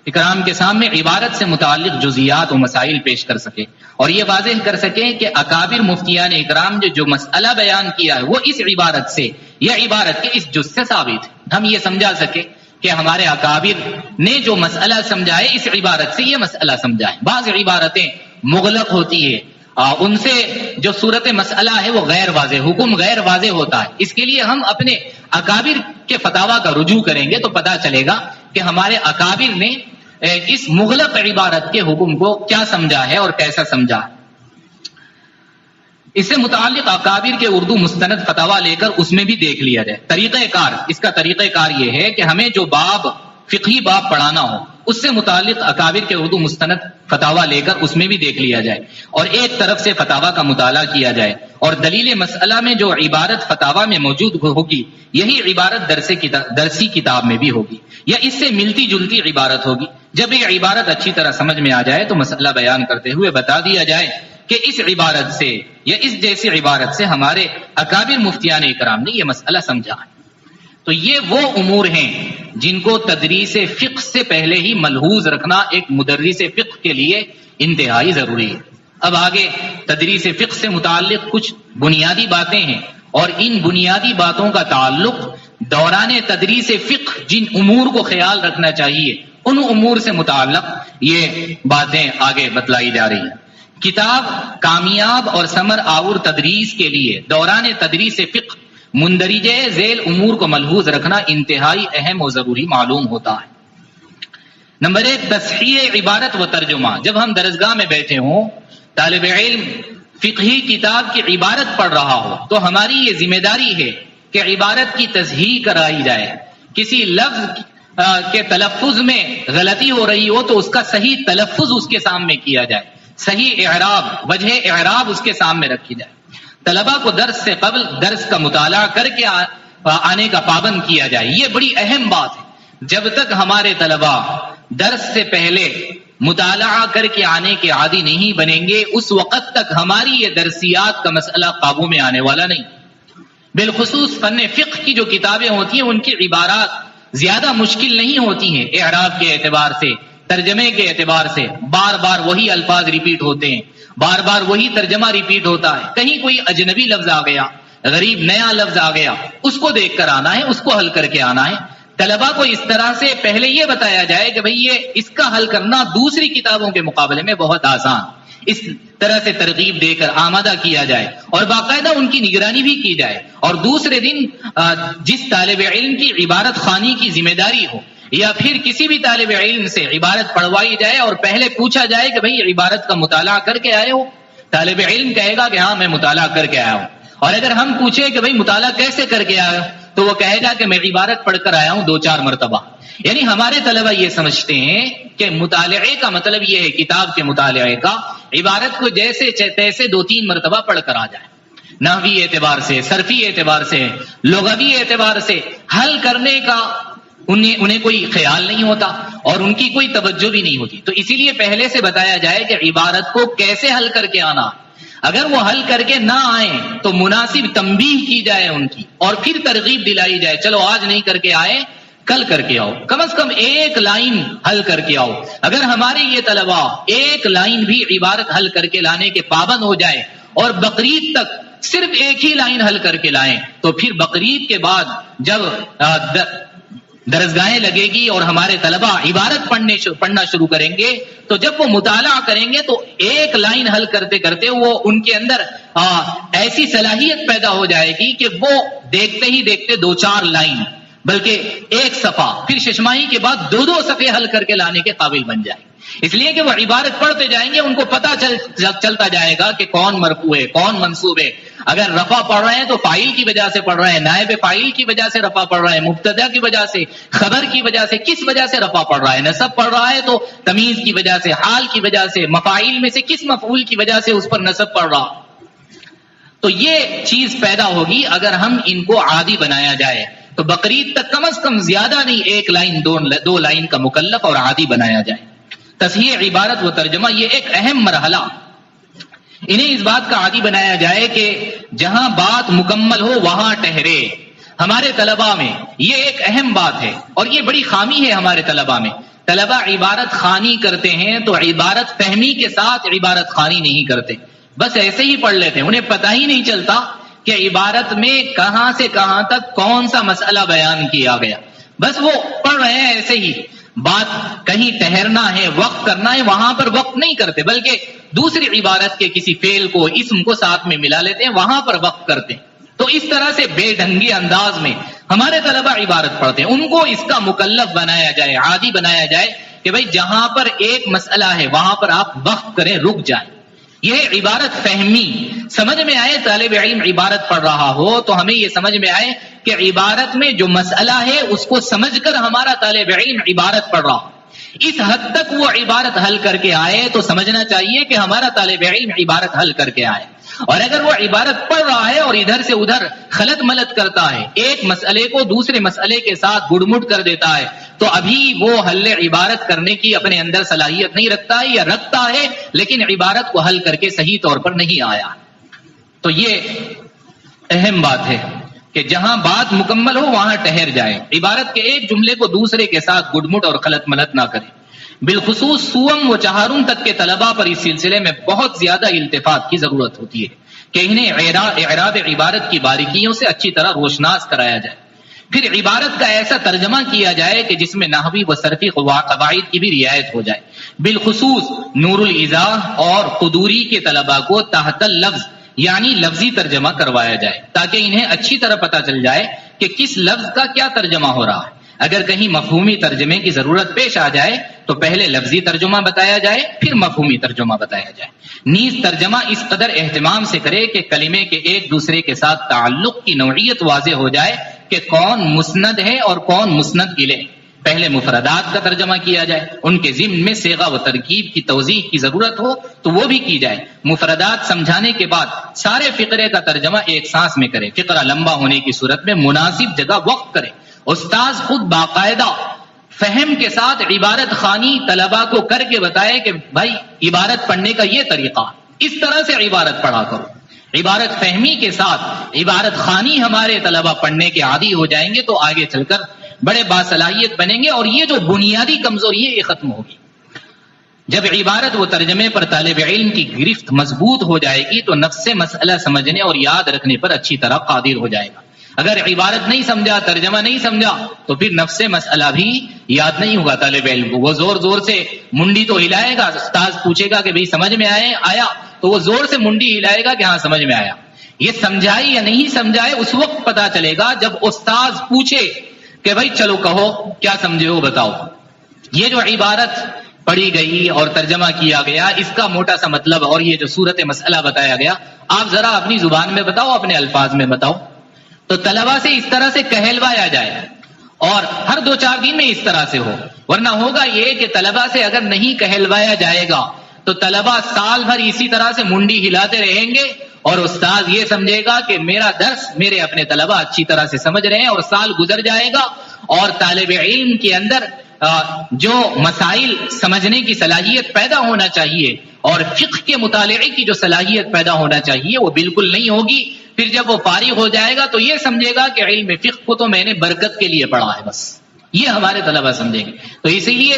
اکرام کے سامنے عبارت سے متعلق جزیات و مسائل پیش کر سکے اور یہ واضح کر سکے کہ اکابر مفتیان اکرام نے جو مسئلہ بیان کیا ہے وہ اس عبارت سے یا عبارت کے اس جز سے ثابت ہے۔ ہم یہ سمجھا سکے کہ ہمارے اکابر نے جو مسئلہ سمجھا ہے اس عبارت سے یہ مسئلہ سمجھا ہے۔ بعض عبارتیں مغلق ہوتی ہے، ان سے جو صورت مسئلہ ہے وہ غیر واضح، حکم غیر واضح ہوتا ہے، اس کے لیے ہم اپنے اکابر کے فتاوی کا رجوع کریں گے تو پتہ چلے گا کہ ہمارے اکابر نے اس مغلق عبارت کے حکم کو کیا سمجھا ہے اور کیسا سمجھا ہے۔ اس سے متعلق اکابر کے اردو مستند فتاوی لے کر اس میں بھی دیکھ لیا جائے۔ طریقہ کار، اس کا طریقہ کار یہ ہے کہ ہمیں جو فقہی باب پڑھانا ہو اس سے متعلق اکابر کے اردو مستند فتاوی لے کر اس میں بھی دیکھ لیا جائے اور ایک طرف سے فتاوی کا مطالعہ کیا جائے اور دلیل مسئلہ میں جو عبارت فتاوی میں موجود ہوگی یہی عبارت درسی کتاب میں بھی ہوگی یا اس سے ملتی جلتی عبارت ہوگی۔ جب یہ عبارت اچھی طرح سمجھ میں آ جائے تو مسئلہ بیان کرتے ہوئے بتا دیا جائے کہ اس عبارت سے یا اس جیسی عبارت سے ہمارے اکابر مفتیان اکرام نے یہ مسئلہ سمجھا ہے۔ تو یہ وہ امور ہیں جن کو تدریس فقہ سے پہلے ہی ملحوظ رکھنا ایک مدرس فقہ کے لیے انتہائی ضروری ہے۔ اب آگے تدریس فقہ سے متعلق کچھ بنیادی باتیں ہیں اور ان بنیادی باتوں کا تعلق دوران تدریس فقہ جن امور کو خیال رکھنا چاہیے ان امور سے متعلق یہ باتیں آگے بتلائی جا رہی ہیں۔ کتاب کامیاب اور ثمر آور تدریس کے لیے دوران تدریس فقہ مندرجہ ذیل امور کو ملحوظ رکھنا انتہائی اہم و ضروری معلوم ہوتا ہے۔ نمبر 1، تصحیح عبارت و ترجمہ۔ جب ہم درسگاہ میں بیٹھے ہوں، طالب علم فقہی کتاب کی عبارت پڑھ رہا ہو تو ہماری یہ ذمہ داری ہے کہ عبارت کی تصحیح کرائی جائے۔ کسی لفظ کے تلفظ میں غلطی ہو رہی ہو تو اس کا صحیح تلفظ اس کے سامنے کیا جائے، صحیح اعراب، وجہ اعراب اس کے سامنے رکھی جائے۔ طلبہ کو درس سے قبل درس کا مطالعہ کر کے آنے کا پابند کیا جائے، یہ بڑی اہم بات ہے۔ جب تک ہمارے طلبہ درس سے پہلے مطالعہ کر کے آنے کے عادی نہیں بنیں گے اس وقت تک ہماری یہ درسیات کا مسئلہ قابو میں آنے والا نہیں۔ بالخصوص فن فقہ کی جو کتابیں ہوتی ہیں ان کی عبارات زیادہ مشکل نہیں ہوتی ہیں، اعراب کے اعتبار سے، ترجمے کے اعتبار سے بار بار وہی الفاظ ریپیٹ ہوتے ہیں، بار بار وہی ترجمہ ریپیٹ ہوتا ہے، کہیں کوئی اجنبی لفظ آ گیا، غریب نیا لفظ آ گیا، اس کو دیکھ کر آنا ہے، اس کو حل کر کے آنا ہے۔ طلبہ کو اس طرح سے پہلے یہ بتایا جائے کہ بھئی یہ اس کا حل کرنا دوسری کتابوں کے مقابلے میں بہت آسان، اس طرح سے ترغیب دے کر آمادہ کیا جائے اور باقاعدہ ان کی نگرانی بھی کی جائے، اور دوسرے دن جس طالب علم کی عبارت خوانی کی ذمہ داری ہو یا پھر کسی بھی طالب علم سے عبارت پڑھوائی جائے اور پہلے پوچھا جائے کہ بھئی عبارت کا مطالعہ کر کے آئے ہو، طالب علم کہے گا کہ ہاں میں مطالعہ کر کے آیا ہوں، اور اگر ہم پوچھیں کہ بھئی مطالعہ کیسے کر کے آئے ہو تو وہ کہے گا کہ میں عبارت پڑھ کر آیا ہوں 2-4 مرتبہ۔ یعنی ہمارے طلبہ یہ سمجھتے ہیں کہ مطالعے کا مطلب یہ ہے، کتاب کے مطالعے کا عبارت کو جیسے تیسے 2-3 مرتبہ پڑھ کر آ جائے، نحوی اعتبار سے، صرفی اعتبار سے، لغوی اعتبار سے حل کرنے کا انہیں کوئی خیال نہیں ہوتا اور ان کی کوئی توجہ بھی نہیں ہوتی۔ تو اسی لیے پہلے سے بتایا جائے کہ عبارت کو کیسے حل کر کے آنا، اگر وہ حل کر کے نہ آئیں تو مناسب تنبیہ کی جائے ان کی، اور پھر ترغیب دلائی جائے چلو آج نہیں کر کے آئے کل کر کے آؤ، کم از کم ایک لائن حل کر کے آؤ۔ اگر ہمارے یہ طلبہ ایک لائن بھی عبارت حل کر کے لانے کے پابند ہو جائے اور بقرعید تک صرف ایک ہی لائن حل کر کے لائیں تو پھر بقرعید کے بعد جب درسگاہیں لگے گی اور ہمارے طلبہ عبارت پڑھنا شروع کریں گے تو جب وہ مطالعہ کریں گے تو ایک لائن حل کرتے کرتے وہ ان کے اندر ایسی صلاحیت پیدا ہو جائے گی کہ وہ دیکھتے ہی دیکھتے 2-4 لائن بلکہ ایک صفحہ پھر ششماہی کے بعد دو دو صفحے حل کر کے لانے کے قابل بن جائے، اس لیے کہ وہ عبارت پڑھتے جائیں گے، ان کو پتہ چلتا جائے گا کہ کون مرفوع ہے کون منصوب ہے۔ اگر رفع پڑھ رہے ہیں تو فاعل کی وجہ سے پڑھ رہے ہیں، نائب فاعل کی وجہ سے رفع پڑھ رہے ہیں، مبتدا کی وجہ سے، خبر کی وجہ سے، کس وجہ سے رفع پڑھ رہا ہے، نصب پڑھ رہا ہے تو تمیز کی وجہ سے، حال کی وجہ سے، مفاعیل میں سے کس مفعول کی وجہ سے اس پر نصب پڑھ رہا۔ تو یہ چیز پیدا ہوگی اگر ہم ان کو عادی بنایا جائے، تو بقرعید تک کم از کم زیادہ نہیں ایک لائن دو لائن کا مکلف اور عادی بنایا جائے۔ تصحیح عبارت و ترجمہ یہ ایک اہم مرحلہ، انہیں اس بات کا عادی بنایا جائے کہ جہاں بات مکمل ہو وہاں ٹھہرے۔ ہمارے طلباء میں یہ ایک اہم بات ہے اور یہ بڑی خامی ہے ہمارے طلباء میں۔ طلباء عبارت خوانی کرتے ہیں تو عبارت فہمی کے ساتھ عبارت خوانی نہیں کرتے، بس ایسے ہی پڑھ لیتے ہیں، انہیں پتہ ہی نہیں چلتا کہ عبارت میں کہاں سے کہاں تک کون سا مسئلہ بیان کیا گیا، بس وہ پڑھ رہے ہیں ایسے ہی۔ بات کہیں ٹھہرنا ہے، وقف کرنا ہے، وہاں پر وقف نہیں کرتے، بلکہ دوسری عبارت کے کسی فعل کو اسم کو ساتھ میں ملا لیتے ہیں، وہاں پر وقف کرتے ہیں۔ تو اس طرح سے بے ڈھنگی انداز میں ہمارے طلباء عبارت پڑھتے ہیں، ان کو اس کا مکلف بنایا جائے، عادی بنایا جائے کہ بھائی جہاں پر ایک مسئلہ ہے وہاں پر آپ وقف کریں، رک جائیں۔ یہ عبارت فہمی سمجھ میں آئے، طالب علم عبارت پڑھ رہا ہو تو ہمیں یہ سمجھ میں آئے کہ عبارت میں جو مسئلہ ہے اس کو سمجھ کر ہمارا طالب علم عبارت پڑھ رہا ہو، اس حد تک وہ عبارت حل کر کے آئے تو سمجھنا چاہیے کہ ہمارا طالب علم عبارت حل کر کے آئے۔ اور اگر وہ عبارت پڑھ رہا ہے اور ادھر سے ادھر خلط ملط کرتا ہے، ایک مسئلے کو دوسرے مسئلے کے ساتھ گڑمٹ کر دیتا ہے، تو ابھی وہ حل عبارت کرنے کی اپنے اندر صلاحیت نہیں رکھتا ہے، یا رکھتا ہے لیکن عبارت کو حل کر کے صحیح طور پر نہیں آیا۔ تو یہ اہم بات ہے کہ جہاں بات مکمل ہو وہاں ٹھہر جائے، عبارت کے ایک جملے کو دوسرے کے ساتھ گڑمٹ اور خلط ملط نہ کرے۔ بالخصوص سوم و چہارم تک کے طلباء پر اس سلسلے میں بہت زیادہ التفات کی ضرورت ہوتی ہے کہ انہیں اعراب عبارت کی باریکیوں سے اچھی طرح روشناس کرایا جائے، پھر عبارت کا ایسا ترجمہ کیا جائے کہ جس میں نحوی و صرفی قواعد کی بھی رعایت ہو جائے۔ بالخصوص نور الایضاح اور قدوری کے طلباء کو تحت اللفظ یعنی لفظی ترجمہ کروایا جائے تاکہ انہیں اچھی طرح پتہ چل جائے کہ کس لفظ کا کیا ترجمہ ہو رہا ہے۔ اگر کہیں مفہومی ترجمے کی ضرورت پیش آ جائے تو پہلے لفظی ترجمہ بتایا جائے پھر مفہومی ترجمہ بتایا جائے۔ نیز ترجمہ اس قدر اہتمام سے کرے کہ کلمے کے ایک دوسرے کے ساتھ تعلق کی نوعیت واضح ہو جائے کہ کون مسند ہے اور کون مسند الیہ۔ پہلے مفردات کا ترجمہ کیا جائے، ان کے ضمن میں صیغہ و ترکیب کی توضیح کی ضرورت ہو تو وہ بھی کی جائے۔ مفردات سمجھانے کے بعد سارے فقرے کا ترجمہ ایک سانس میں کرے، فقرہ لمبا ہونے کی صورت میں مناسب جگہ وقف کرے۔ استاذ خود باقاعدہ فہم کے ساتھ عبارت خوانی طلباء کو کر کے بتائے کہ بھائی عبارت پڑھنے کا یہ طریقہ، اس طرح سے عبارت پڑھا کرو۔ عبارت فہمی کے ساتھ عبارت خوانی ہمارے طلباء پڑھنے کے عادی ہو جائیں گے تو آگے چل کر بڑے باصلاحیت بنیں گے اور یہ جو بنیادی کمزوری ہے یہ ختم ہوگی۔ جب عبارت و ترجمے پر طالب علم کی گرفت مضبوط ہو جائے گی تو نفس مسئلہ سمجھنے اور یاد رکھنے پر اچھی طرح قادر ہو جائے گا۔ اگر عبارت نہیں سمجھا، ترجمہ نہیں سمجھا تو پھر نفس مسئلہ بھی یاد نہیں ہوگا طالب علم کو۔ وہ زور زور سے منڈی تو ہلائے گا، استاذ پوچھے گا کہ بھئی سمجھ میں آیا تو وہ زور سے منڈی ہلائے گا کہ ہاں سمجھ میں آیا۔ یہ سمجھائے یا نہیں سمجھائے اس وقت پتا چلے گا جب استاذ پوچھے کہ بھئی چلو کہو کیا سمجھے ہو بتاؤ۔ یہ جو عبارت پڑھی گئی اور ترجمہ کیا گیا اس کا موٹا سا مطلب اور یہ جو صورت مسئلہ بتایا گیا آپ ذرا اپنی زبان میں بتاؤ، اپنے الفاظ میں بتاؤ، تو طلباء سے اس طرح سے کہلوایا جائے اور ہر 2-4 دن میں اس طرح سے ہو، ورنہ ہوگا یہ کہ طلباء سے اگر نہیں کہلوایا جائے گا تو طلباء سال بھر اسی طرح سے منڈی ہلاتے رہیں گے اور استاد یہ سمجھے گا کہ میرا درس میرے اپنے طلباء اچھی طرح سے سمجھ رہے ہیں، اور سال گزر جائے گا اور طالب علم کے اندر جو مسائل سمجھنے کی صلاحیت پیدا ہونا چاہیے اور فقہ کے مطالعے کی جو صلاحیت پیدا ہونا چاہیے وہ بالکل نہیں ہوگی۔ پھر جب وہ فارغ ہو جائے گا تو یہ سمجھے گا کہ علم فقہ کو تو میں نے برکت کے لیے پڑھا ہے، بس یہ ہمارے طلباء سمجھیں گے۔ تو اسی لیے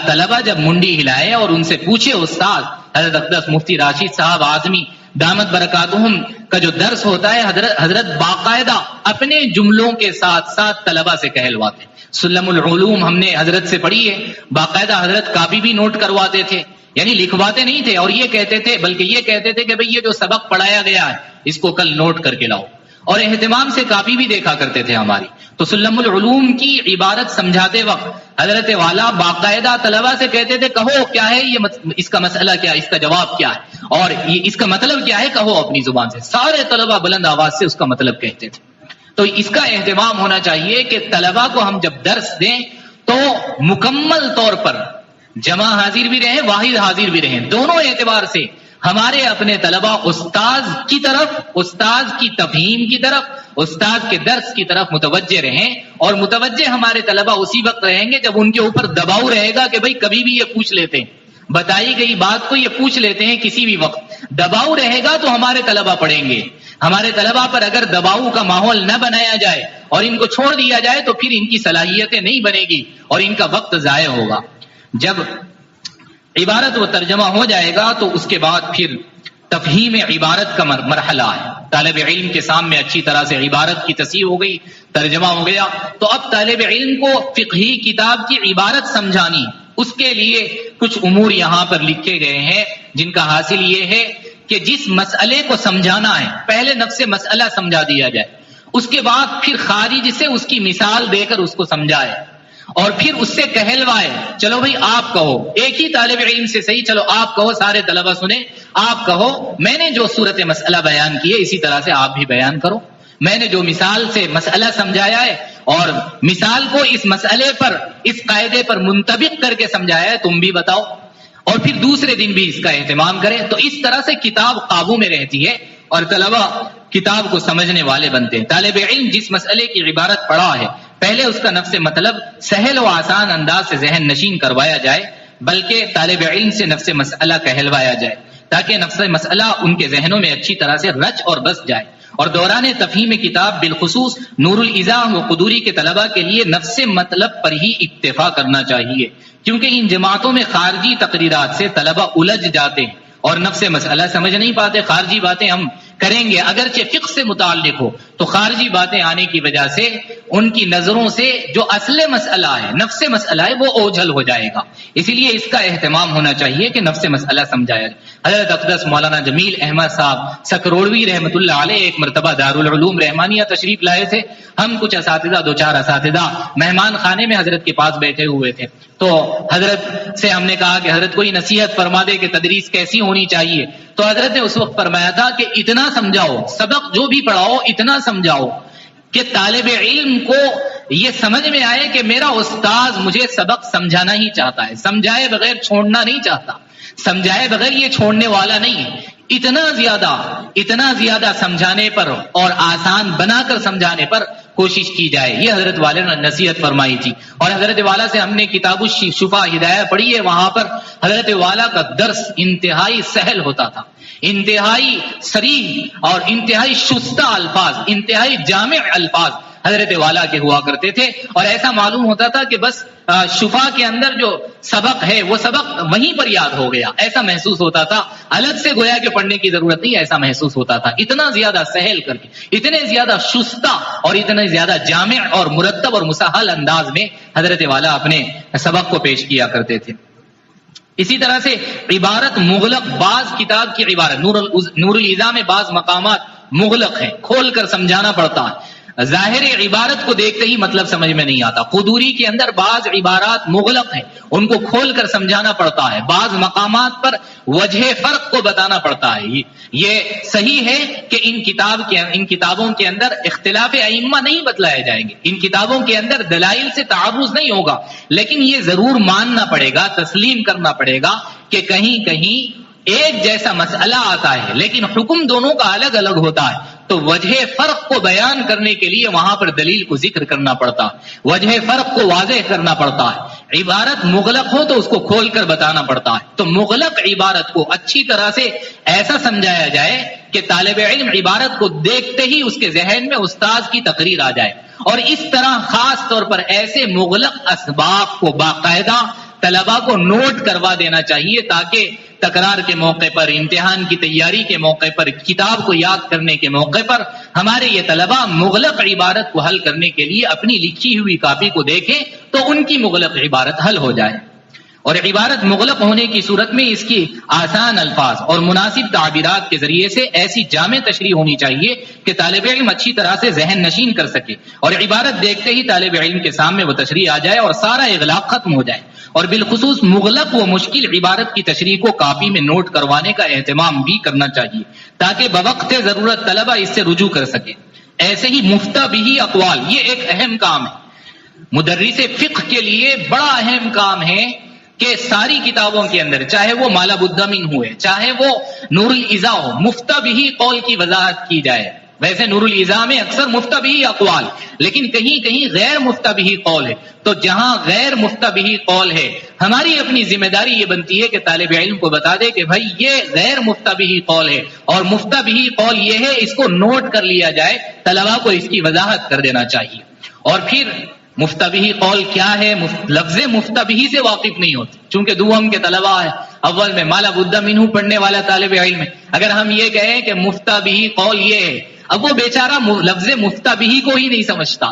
طلباء جب منڈی ہلائے اور ان سے پوچھے استاد حضرت اقدس مفتی راشد صاحب اعظمی دامت برکاتہم کا جو درس ہوتا ہے حضرت باقاعدہ اپنے جملوں کے ساتھ ساتھ طلباء سے کہلواتے۔ سلم العلوم ہم نے حضرت سے پڑھی ہے، باقاعدہ حضرت کاپی بھی نوٹ کرواتے تھے، یعنی لکھواتے نہیں تھے اور یہ کہتے تھے بلکہ یہ کہتے تھے کہ بھئی یہ جو سبق پڑھایا گیا ہے اس کو کل نوٹ کر کے لاؤ، اور اہتمام سے کاپی بھی دیکھا کرتے تھے ہماری۔ تو سلم العلوم کی عبارت سمجھاتے وقت حضرت والا باقاعدہ طلبہ سے کہتے تھے کہو کیا ہے یہ، اس کا مسئلہ کیا ہے، اس کا جواب کیا ہے، اور یہ اس کا مطلب کیا ہے، کہو اپنی زبان سے. سارے طلبہ بلند آواز سے اس کا مطلب کہتے تھے. تو اس کا اہتمام ہونا چاہیے کہ طلبہ کو ہم جب درس دیں تو مکمل طور پر جمع حاضر بھی رہیں، واحد حاضر بھی رہیں، دونوں اعتبار سے ہمارے اپنے طلبہ استاذ کی طرف، استاذ کی تفہیم کی طرف، استاذ کے درس کی طرف متوجہ رہیں. اور متوجہ ہمارے طلبہ اسی وقت رہیں گے جب ان کے اوپر دباؤ رہے گا کہ بھئی کبھی بھی یہ پوچھ لیتے ہیں، بتائی گئی بات کو یہ پوچھ لیتے ہیں کسی بھی وقت. دباؤ رہے گا تو ہمارے طلبہ پڑھیں گے. ہمارے طلبہ پر اگر دباؤ کا ماحول نہ بنایا جائے اور ان کو چھوڑ دیا جائے تو پھر ان کی صلاحیتیں نہیں بنے گی اور ان کا وقت ضائع ہوگا. جب عبارت و ترجمہ ہو جائے گا تو اس کے بعد پھر تفہیم عبارت کا مرحلہ ہے. طالب علم کے سامنے اچھی طرح سے عبارت کی تصحیح ہو گئی، ترجمہ ہو گیا، تو اب طالب علم کو فقہی کتاب کی عبارت سمجھانی، اس کے لیے کچھ امور یہاں پر لکھے گئے ہیں جن کا حاصل یہ ہے کہ جس مسئلے کو سمجھانا ہے پہلے نفس مسئلہ سمجھا دیا جائے، اس کے بعد پھر خارج سے اس کی مثال دے کر اس کو سمجھائے اور پھر اس سے کہلوائے چلو بھئی آپ کہو. ایک ہی طالب علم سے صحیح، چلو آپ کہو، سارے طلبہ سنیں، آپ کہو میں نے جو صورت مسئلہ بیان کی ہے اسی طرح سے آپ بھی بیان کرو. میں نے جو مثال سے مسئلہ سمجھایا ہے اور مثال کو اس مسئلے پر، اس قاعدے پر منطبق کر کے سمجھایا ہے، تم بھی بتاؤ. اور پھر دوسرے دن بھی اس کا اہتمام کریں. تو اس طرح سے کتاب قابو میں رہتی ہے اور طلبہ کتاب کو سمجھنے والے بنتے ہیں. طالب علم جس مسئلے کی عبارت پڑھا ہے پہلے اس کا نفس مطلب سہل و آسان انداز سے ذہن نشین کروایا جائے، بلکہ طالب علم سے نفس مسئلہ کہلوایا جائے تاکہ نفس مسئلہ ان کے ذہنوں میں اچھی طرح سے رچ اور بس جائے. اور دوران تفہیم کتاب بالخصوص نور الازام و قدوری کے طلبہ کے لیے نفس مطلب پر ہی اکتفا کرنا چاہیے، کیونکہ ان جماعتوں میں خارجی تقریرات سے طلبہ الجھ جاتے ہیں اور نفس مسئلہ سمجھ نہیں پاتے. خارجی باتیں ہم کریں گے اگرچہ فقہ سے متعلق ہو تو خارجی باتیں آنے کی وجہ سے ان کی نظروں سے جو اصل مسئلہ ہے، نفس مسئلہ ہے، وہ اوجھل ہو جائے گا. اسی لیے اس کا اہتمام ہونا چاہیے کہ نفس مسئلہ سمجھایا جائے. حضرت اقدس مولانا جمیل احمد صاحب سکروڑوی رحمۃ اللہ علیہ ایک مرتبہ دارالعلوم رحمانیہ تشریف لائے تھے. ہم کچھ اساتذہ، دو چار اساتذہ مہمان خانے میں حضرت کے پاس بیٹھے ہوئے تھے. تو حضرت سے ہم نے کہا کہ حضرت کوئی نصیحت فرما دے کہ تدریس کیسی ہونی چاہیے. تو حضرت نے اس وقت فرمایا تھا کہ اتنا سمجھاؤ، سبق جو بھی پڑھاؤ اتنا سمجھاؤ کہ طالب علم کو یہ سمجھ میں آئے کہ میرا استاذ مجھے سبق سمجھانا ہی چاہتا ہے، سمجھائے بغیر چھوڑنا نہیں چاہتا، سمجھائے بغیر یہ چھوڑنے والا نہیں ہے. اتنا زیادہ سمجھانے پر اور آسان بنا کر سمجھانے پر کوشش کی جائے. یہ حضرت والے نے نصیحت فرمائی تھی. اور حضرت والا سے ہم نے کتاب الشفا ہدایہ پڑھی ہے، وہاں پر حضرت والا کا درس انتہائی سہل ہوتا تھا، انتہائی صریح اور انتہائی شستہ الفاظ، انتہائی جامع الفاظ حضرت والا کے ہوا کرتے تھے. اور ایسا معلوم ہوتا تھا کہ بس شفا کے اندر جو سبق ہے وہ سبق وہیں پر یاد ہو گیا، ایسا محسوس ہوتا تھا. الگ سے گویا کہ پڑھنے کی ضرورت نہیں، ایسا محسوس ہوتا تھا. اتنا زیادہ سہل کر کے، اتنے زیادہ شستہ اور اتنے زیادہ جامع اور مرتب اور مسہل انداز میں حضرت والا اپنے سبق کو پیش کیا کرتے تھے. اسی طرح سے عبارت مغلق، بعض کتاب کی عبارت نور الازام میں بعض مقامات مغلق ہیں، کھول کر سمجھانا پڑتا ہے. ظاہر عبارت کو دیکھتے ہی مطلب سمجھ میں نہیں آتا. قدوری کے اندر بعض عبارات مغلق ہیں، ان کو کھول کر سمجھانا پڑتا ہے. بعض مقامات پر وجہ فرق کو بتانا پڑتا ہے. یہ صحیح ہے کہ ان کتابوں کے اندر اختلاف ائمہ نہیں بتلائے جائیں گے، ان کتابوں کے اندر دلائل سے تعارض نہیں ہوگا، لیکن یہ ضرور ماننا پڑے گا، تسلیم کرنا پڑے گا کہ کہیں کہیں ایک جیسا مسئلہ آتا ہے لیکن حکم دونوں کا الگ الگ ہوتا ہے. تو وجہ فرق کو بیان کرنے کے لیے وہاں پر دلیل کو ذکر کرنا پڑتا ہے، وجہ فرق کو واضح کرنا پڑتا ہے. عبارت مغلق ہو تو اس کو کھول کر بتانا پڑتا ہے. تو مغلق عبارت کو اچھی طرح سے ایسا سمجھایا جائے کہ طالب علم عبارت کو دیکھتے ہی اس کے ذہن میں استاذ کی تقریر آ جائے. اور اس طرح خاص طور پر ایسے مغلق اسباق کو باقاعدہ طلباء کو نوٹ کروا دینا چاہیے تاکہ تکرار کے موقع پر، امتحان کی تیاری کے موقع پر، کتاب کو یاد کرنے کے موقع پر ہمارے یہ طلباء مغلق عبارت کو حل کرنے کے لیے اپنی لکھی ہوئی کاپی کو دیکھیں تو ان کی مغلق عبارت حل ہو جائے. اور عبارت مغلق ہونے کی صورت میں اس کی آسان الفاظ اور مناسب تعبیرات کے ختم سے ایسی جامع تشریح ہونی چاہیے کہ طالب علم اچھی طرح سے ذہن نشین کر سکے اور عبارت دیکھتے ہی طالب علم کے سامنے وہ تشریح آ جائے اور سارا اغلاق ختم ہو جائے. اور بالخصوص مغلق و مشکل عبارت کی تشریح کو کاپی میں نوٹ کروانے کا اہتمام بھی کرنا چاہیے تاکہ بوقت ضرورت طلبہ اس سے رجوع کر سکے. ایسے ہی مفتہ بھی اقوال، یہ ایک اہم کام ہے، مدرس فقہ کے لیے بڑا اہم کام ہے کہ ساری کتابوں کے اندر چاہے وہ مالا بدمن ہوئے، چاہے وہ نور الازا ہو، مفتہ بھی قول کی وضاحت کی جائے. ویسے نور الازا میں اکثر مفتہ بھی اقوال، لیکن کہیں کہیں غیر مفتہ بھی قول ہے. تو جہاں غیر مفتہ بھی قول ہے، ہماری اپنی ذمہ داری یہ بنتی ہے کہ طالب علم کو بتا دے کہ بھائی یہ غیر مفتہ بھی قول ہے اور مفتہ بھی قول یہ ہے، اس کو نوٹ کر لیا جائے، طلباء کو اس کی وضاحت کر دینا چاہیے. اور پھر مفتبی قول کیا ہے؟ لفظ مفتبی سے واقف نہیں ہوتے، چونکہ دوم کے طلباء ہے، اول میں مالا بدہ منہ پڑھنے والا طالب علم ہے. اگر ہم یہ کہیں کہ مفتبی قول یہ ہے، اب وہ بیچارہ لفظ مفتبی کو ہی نہیں سمجھتا.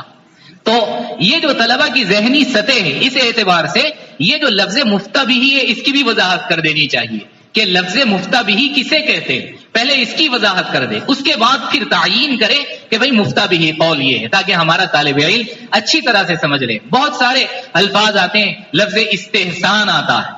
تو یہ جو طلباء کی ذہنی سطح ہے، اس اعتبار سے یہ جو لفظ مفتبی ہے اس کی بھی وضاحت کر دینی چاہیے کہ لفظ مفتبی کسے کہتے ہیں. پہلے اس کی وضاحت کر دے، اس کے بعد پھر تعیین کرے کہ بھئی مفتبی قول یہ ہے، تاکہ ہمارا طالب علم اچھی طرح سے سمجھ لے. بہت سارے الفاظ آتے ہیں، لفظ استحسان آتا ہے،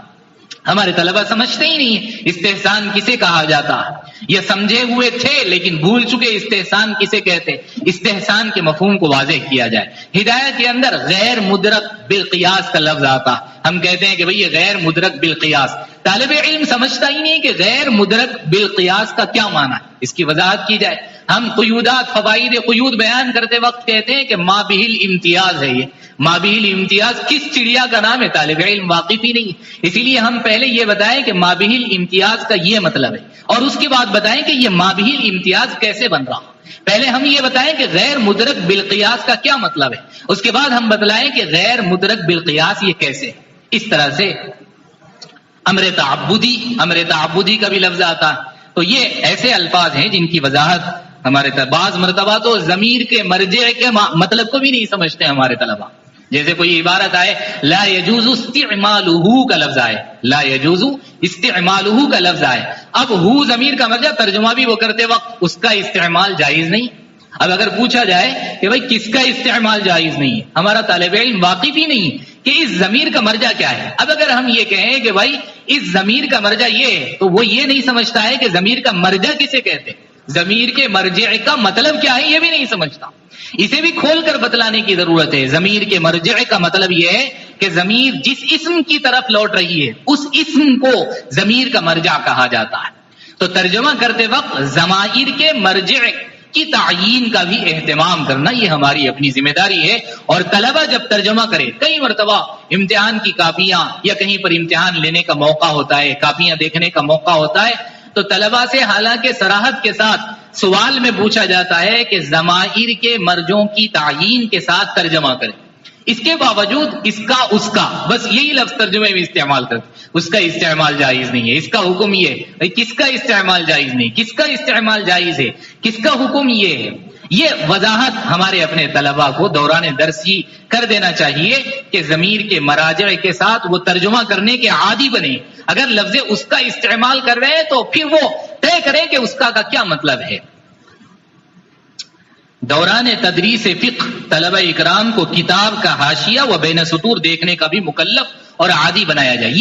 ہمارے طلبہ سمجھتے ہی نہیں ہے استحسان کسے کہا جاتا ہے. یہ سمجھے ہوئے تھے لیکن بھول چکے استحسان کسے کہتے. استحسان کے مفہوم کو واضح کیا جائے. ہدایت کے اندر غیر مدرک بالقیاس کا لفظ آتا، ہم کہتے ہیں کہ بھئی یہ غیر مدرک بالقیاس. طالب علم سمجھتا ہی نہیں کہ غیر مدرک بالقیاس کا کیا معنی ہے، اس کی وضاحت کی جائے. ہم قیودات، فوائد قیود بیان کرتے وقت کہتے ہیں کہ ما بہل امتیاز ہے. یہ ما بہل امتیاز کس چڑیا کا نام ہے؟ طالب علم واقف ہی نہیں. اسی لیے ہم پہلے یہ بتائیں کہ ما بہل امتیاز کا یہ مطلب ہے، اور اس کے بعد بتائیں کہ یہ ما بہل امتیاز کیسے بن رہا. پہلے ہم یہ بتائیں کہ غیر مدرک بالقیاس کا کیا مطلب ہے، اس کے بعد ہم بتلائیں کہ غیر مدرک بالقیاس یہ کیسے. اس طرح سے امر تعبدی کا بھی لفظ آتا. تو یہ ایسے الفاظ ہیں جن کی وضاحت ہمارے بعض مرتبہ تو ضمیر کے مرجع کے مطلب کو بھی نہیں سمجھتے ہمارے طلبہ. جیسے کوئی عبارت آئے لا يجوز استعمالہ کا لفظ آئے، لا يجوز استعمالہ کا لفظ آئے، اب ہو ضمیر کا مرجع، ترجمہ بھی وہ کرتے وقت اس کا استعمال جائز نہیں. اب اگر پوچھا جائے کہ بھائی کس کا استعمال جائز نہیں ہے، ہمارا طالب علم واقف ہی نہیں کہ اس ضمیر کا مرجع کیا ہے. اب اگر ہم یہ کہیں کہ بھائی اس ضمیر کا مرجع یہ ہے، تو وہ یہ نہیں سمجھتا ہے کہ ضمیر کا مرجع کسے کہتے، ضمیر کے مرجع کا مطلب کیا ہے یہ بھی نہیں سمجھتا. اسے بھی کھول کر بتلانے کی ضرورت ہے. ضمیر کے مرجع کا مطلب یہ ہے کہ ضمیر جس اسم کی طرف لوٹ رہی ہے اس اسم کو ضمیر کا مرجع کہا جاتا ہے. تو ترجمہ کرتے وقت ضمائر کے مرجع کی تعیین کا بھی اہتمام کرنا یہ ہماری اپنی ذمہ داری ہے. اور طلبہ جب ترجمہ کرے، کئی مرتبہ امتحان کی کاپیاں یا کہیں پر امتحان لینے کا موقع ہوتا ہے، کاپیاں دیکھنے کا موقع ہوتا ہے، تو طلبہ سے حالانکہ صراحت کے ساتھ سوال میں پوچھا جاتا ہے کہ ضمائر کے مرجوں کی تعیین کے ساتھ ترجمہ کریں. اس کے باوجود اس کا اس کا بس یہی لفظ ترجمے میں استعمال کرتے، اس کا استعمال جائز نہیں ہے، اس کا حکم یہ ہے. کس کا استعمال جائز نہیں، کس کا استعمال جائز ہے، کس کا حکم یہ ہے. یہ وضاحت ہمارے اپنے طلباء کو دوران درس ہی کر دینا چاہیے کہ ضمیر کے مراجع کے ساتھ وہ ترجمہ کرنے کے عادی بنے. اگر لفظ اس کا استعمال کر رہے ہیں تو پھر وہ طے کریں کہ اس کا کیا مطلب ہے. دوران تدریس فقہ طلبہ اکرام کو کتاب کا حاشیہ و بین سطور دیکھنے کا بھی مکلف اور عادی بنایا جائے.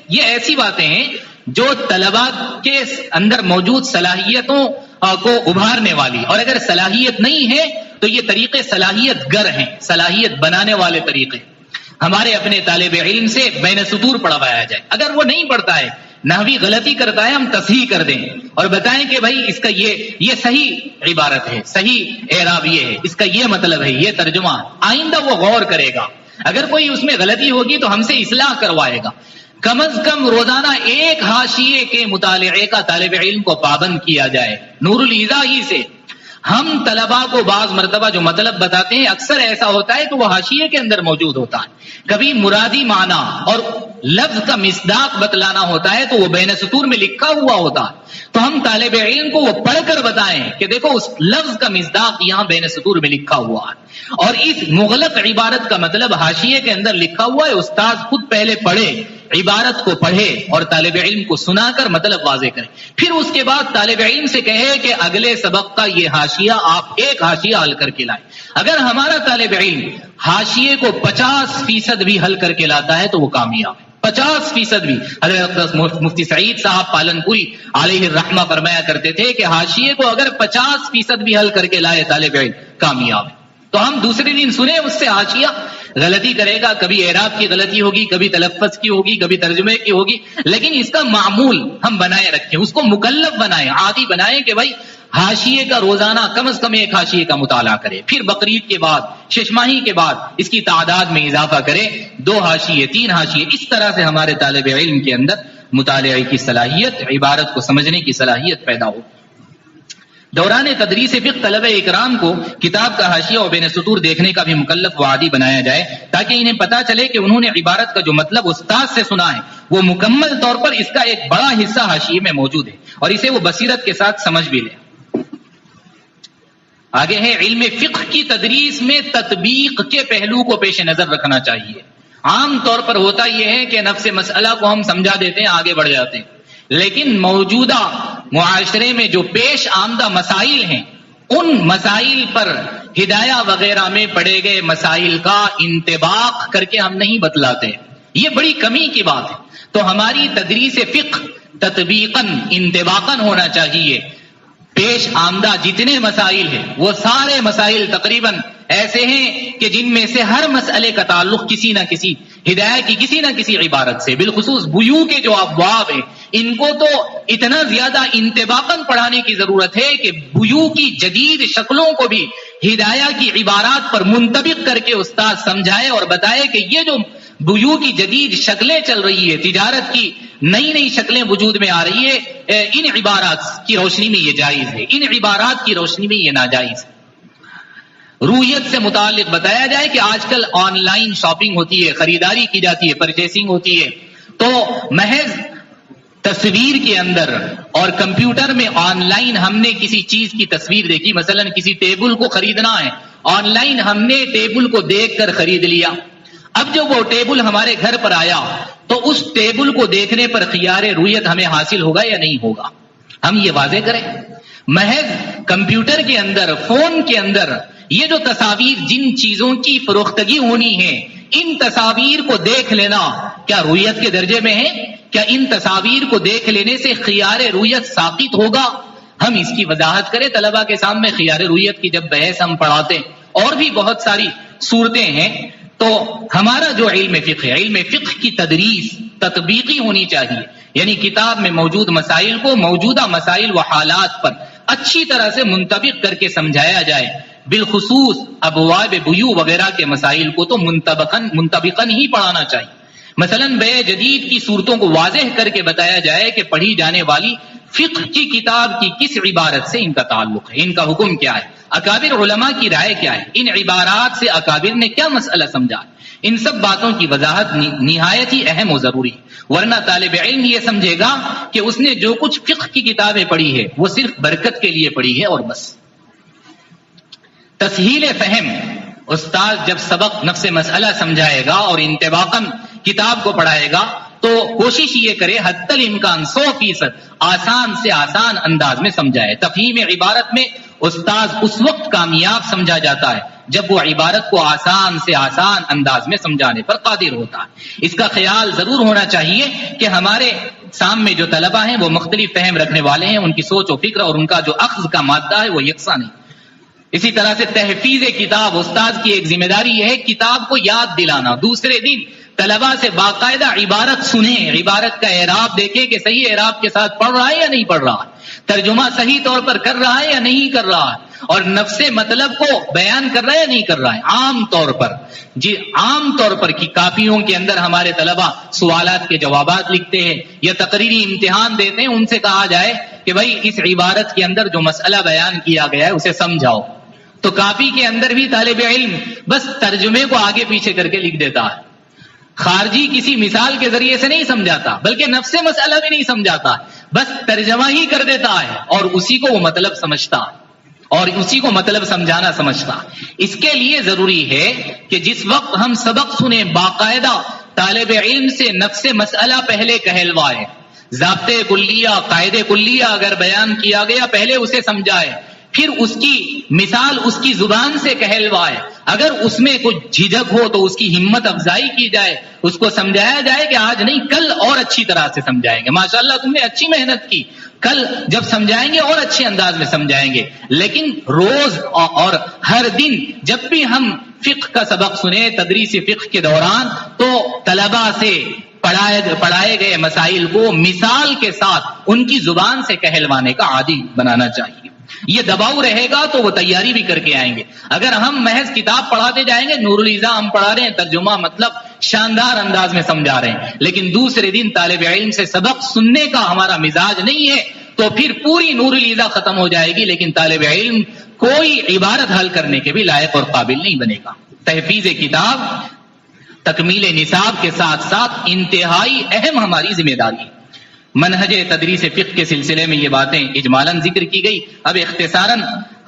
یہ ایسی باتیں ہیں جو طلباء کے اندر موجود صلاحیتوں کو ابھارنے والی، اور اگر صلاحیت نہیں ہے تو یہ طریقے صلاحیت گر ہیں، صلاحیت بنانے والے طریقے. ہمارے اپنے طالب علم سے بین سطور پڑھوایا جائے. اگر وہ نہیں پڑھتا ہے، نحوی غلطی کرتا ہے، ہم تصحیح کر دیں اور بتائیں کہ بھائی اس کا یہ صحیح عبارت ہے، صحیح اعراب یہ ہے، اس کا یہ مطلب ہے، یہ ترجمہ. آئندہ وہ غور کرے گا. اگر کوئی اس میں غلطی ہوگی تو ہم سے اصلاح کروائے گا. کم از کم روزانہ ایک حاشیے کے مطالعے کا طالب علم کو پابند کیا جائے. نور الازا ہی سے ہم طلباء کو بعض مرتبہ جو مطلب بتاتے ہیں اکثر ایسا ہوتا ہے کہ وہ حاشیے کے اندر موجود ہوتا ہے. کبھی مرادی معنی اور لفظ کا مصداق بتلانا ہوتا ہے تو وہ بین سطور میں لکھا ہوا ہوتا ہے. تو ہم طالب علم کو وہ پڑھ کر بتائیں کہ دیکھو اس لفظ کا مصداق یہاں بین سطور میں لکھا ہوا ہے. اور اس مغلق عبارت کا مطلب حاشیے کے اندر لکھا ہوا ہے، استاد خود پہلے پڑھے، عبارت کو پڑھے اور طالب علم کو سنا کر مطلب واضح کرے، پھر اس کے بعد طالب علم سے کہے کہ اگلے سبق کا یہ حاشیہ آپ ایک حاشیہ حل کر کے لائیں۔ اگر ہمارا طالب علم حاشیے کو 50% بھی حل کر کے لاتا ہے تو وہ کامیاب ہے، 50% بھی۔ حضرت مفتی سعید صاحب پالن پوری علیہ الرحمہ فرمایا کرتے تھے کہ حاشیے کو اگر 50% بھی حل کر کے لائے طالب علم کامیاب ہے۔ تو ہم دوسرے دن سنیں اس سے حاشیہ، غلطی کرے گا، کبھی اعراب کی غلطی ہوگی، کبھی تلفظ کی ہوگی، کبھی ترجمے کی ہوگی، لیکن اس کا معمول ہم بنائے رکھیں، اس کو مکلف بنائیں، عادی بنائیں کہ بھائی حاشیے کا روزانہ کم از کم ایک حاشیے کا مطالعہ کرے، پھر بقرعید کے بعد، شش ماہی کے بعد اس کی تعداد میں اضافہ کرے، 2 حاشیے 3 حاشیے، اس طرح سے ہمارے طالب علم کے اندر مطالعے کی صلاحیت، عبارت کو سمجھنے کی صلاحیت پیدا ہو۔ دوران تدریس فقہ طلبہ اکرام کو کتاب کا حاشیہ و بین سطور دیکھنے کا بھی مکلف و عادی بنایا جائے، تاکہ انہیں پتہ چلے کہ انہوں نے عبارت کا جو مطلب استاد سے سنا ہے وہ مکمل طور پر اس کا ایک بڑا حصہ حاشیے میں موجود ہے اور اسے وہ بصیرت کے ساتھ سمجھ بھی لے۔ آگے ہے علم فقہ کی تدریس میں تطبیق کے پہلو کو پیش نظر رکھنا چاہیے۔ عام طور پر ہوتا یہ ہے کہ نفس مسئلہ کو ہم سمجھا دیتے ہیں، آگے بڑھ جاتے ہیں، لیکن موجودہ معاشرے میں جو پیش آمدہ مسائل ہیں ان مسائل پر ہدایہ وغیرہ میں پڑے گئے مسائل کا انطباق کر کے ہم نہیں بتلاتے، یہ بڑی کمی کی بات ہے۔ تو ہماری تدریس فقہ تطبیقاً انطباقاً ہونا چاہیے۔ پیش آمدہ جتنے مسائل ہیں وہ سارے مسائل تقریباً ایسے ہیں کہ جن میں سے ہر مسئلے کا تعلق کسی نہ کسی ہدایت کی کسی نہ کسی عبارت سے، بالخصوص بیوع کے جو ابواب ہیں ان کو تو اتنا زیادہ انطباقاً پڑھانے کی ضرورت ہے کہ بیوع کی جدید شکلوں کو بھی ہدایہ کی عبارات پر منطبق کر کے استاد سمجھائے اور بتائے کہ یہ جو بیوع کی جدید شکلیں چل رہی ہے، تجارت کی نئی نئی شکلیں وجود میں آ رہی ہے، ان عبارات کی روشنی میں یہ جائز ہے، ان عبارات کی روشنی میں یہ ناجائز ہے۔ رویت سے متعلق بتایا جائے کہ آج کل آن لائن شاپنگ ہوتی ہے، خریداری کی جاتی ہے، پرچیسنگ ہوتی ہے، تو محض تصویر کے اندر اور کمپیوٹر میں آن لائن ہم نے کسی چیز کی تصویر دیکھی، مثلا کسی ٹیبل کو خریدنا ہے، آن لائن ہم نے ٹیبل کو دیکھ کر خرید لیا۔ اب جب وہ ٹیبل ہمارے گھر پر آیا تو اس ٹیبل کو دیکھنے پر خیار رویت ہمیں حاصل ہوگا یا نہیں ہوگا، ہم یہ واضح کریں۔ محض کمپیوٹر کے اندر، فون کے اندر یہ جو تصاویر جن چیزوں کی فروختگی ہونی ہے، ان تصاویر کو دیکھ لینا کیا رویت کے درجے میں ہے؟ کیا ان تصاویر کو دیکھ لینے سے خیار رویت ثابت ہوگا؟ ہم اس کی وضاحت کریں طلبہ کے سامنے۔ خیار رویت کی جب بحث ہم پڑھاتے اور بھی بہت ساری صورتیں ہیں، تو ہمارا جو علم فقہ ہے، علم فقہ کی تدریس تطبیقی ہونی چاہیے، یعنی کتاب میں موجود مسائل کو موجودہ مسائل و حالات پر اچھی طرح سے منطبق کر کے سمجھایا جائے، بالخصوص ابواب بیوع وغیرہ کے مسائل کو تو منطبقاً ہی پڑھانا چاہیے۔ مثلا بیع جدید کی صورتوں کو واضح کر کے بتایا جائے کہ پڑھی جانے والی فقہ کی کتاب کی کس عبارت سے ان کا تعلق ہے، ان کا حکم کیا ہے، اکابر علماء کی رائے کیا ہے، ان عبارات سے اکابر نے کیا مسئلہ سمجھا۔ ان سب باتوں کی وضاحت نہایت ہی اہم و ضروری، ورنہ طالب علم یہ سمجھے گا کہ اس نے جو کچھ فقہ کی کتابیں پڑھی ہے وہ صرف برکت کے لیے پڑھی ہے اور بس۔ تسہیل فہم، استاد جب سبق نفس مسئلہ سمجھائے گا اور انطباقاً کتاب کو پڑھائے گا تو کوشش یہ کرے حتی الامکان 100% آسان سے آسان انداز میں سمجھائے۔ تفہیم عبارت میں استاد اس وقت کامیاب سمجھا جاتا ہے جب وہ عبارت کو آسان سے آسان انداز میں سمجھانے پر قادر ہوتا ہے۔ اس کا خیال ضرور ہونا چاہیے کہ ہمارے سامنے جو طلبہ ہیں وہ مختلف فہم رکھنے والے ہیں، ان کی سوچ و فکر اور ان کا جو اخذ کا مادہ ہے وہ یکساں نہیں۔ اسی طرح سے تحفیظ کتاب، استاد کی ایک ذمہ داری یہ ہے کتاب کو یاد دلانا، دوسرے دن طلبہ سے باقاعدہ عبارت سنیں، عبارت کا اعراب دیکھیں کہ صحیح اعراب کے ساتھ پڑھ رہا ہے یا نہیں پڑھ رہا ہے، ترجمہ صحیح طور پر کر رہا ہے یا نہیں کر رہا ہے، اور نفس مطلب کو بیان کر رہا ہے یا نہیں کر رہا ہے۔ عام طور پر کی کاپیوں کے اندر ہمارے طلبہ سوالات کے جوابات لکھتے ہیں یا تقریری امتحان دیتے ہیں، ان سے کہا جائے کہ بھائی اس عبارت کے اندر جو مسئلہ بیان کیا گیا ہے اسے سمجھاؤ، تو کاپی کے اندر بھی طالب علم بس ترجمے کو آگے پیچھے کر کے لکھ دیتا ہے، خارجی کسی مثال کے ذریعے سے نہیں سمجھاتا، بلکہ نفس مسئلہ بھی نہیں سمجھاتا، بس ترجمہ ہی کر دیتا ہے اور اسی کو وہ مطلب سمجھتا ہے۔ اور اسی کو مطلب سمجھانا سمجھتا. اس کے لیے ضروری ہے کہ جس وقت ہم سبق سنیں باقاعدہ طالب علم سے نفس مسئلہ پہلے کہلوائے، ضابطے کلیہ قاعدے کلیہ اگر بیان کیا گیا پہلے اسے سمجھائے، پھر اس کی مثال اس کی زبان سے کہلوائے. اگر اس میں کچھ جھجک ہو تو اس کی ہمت افزائی کی جائے، اس کو سمجھایا جائے کہ آج نہیں کل اور اچھی طرح سے سمجھائیں گے، ماشاءاللہ تم نے اچھی محنت کی، کل جب سمجھائیں گے اور اچھے انداز میں سمجھائیں گے. لیکن روز اور ہر دن جب بھی ہم فقہ کا سبق سنیں تدریس فقہ کے دوران تو طلباء سے پڑھائے گئے مسائل کو مثال کے ساتھ ان کی زبان سے کہلوانے کا عادی بنانا چاہیے. یہ دباؤ رہے گا تو وہ تیاری بھی کر کے آئیں گے. اگر ہم محض کتاب پڑھاتے جائیں گے، نور الایضاح ہم پڑھا رہے ہیں، ترجمہ مطلب شاندار انداز میں سمجھا رہے ہیں، لیکن دوسرے دن طالب علم سے سبق سننے کا ہمارا مزاج نہیں ہے تو پھر پوری نور الایضاح ختم ہو جائے گی، لیکن طالب علم کوئی عبارت حل کرنے کے بھی لائق اور قابل نہیں بنے گا. تحفیظ کتاب تکمیل نصاب کے ساتھ ساتھ انتہائی اہم ہماری ذمہ داری ہے. منہج تدریس فقہ کے سلسلے میں یہ باتیں اجمالاً ذکر کی گئی. اب اختصاراً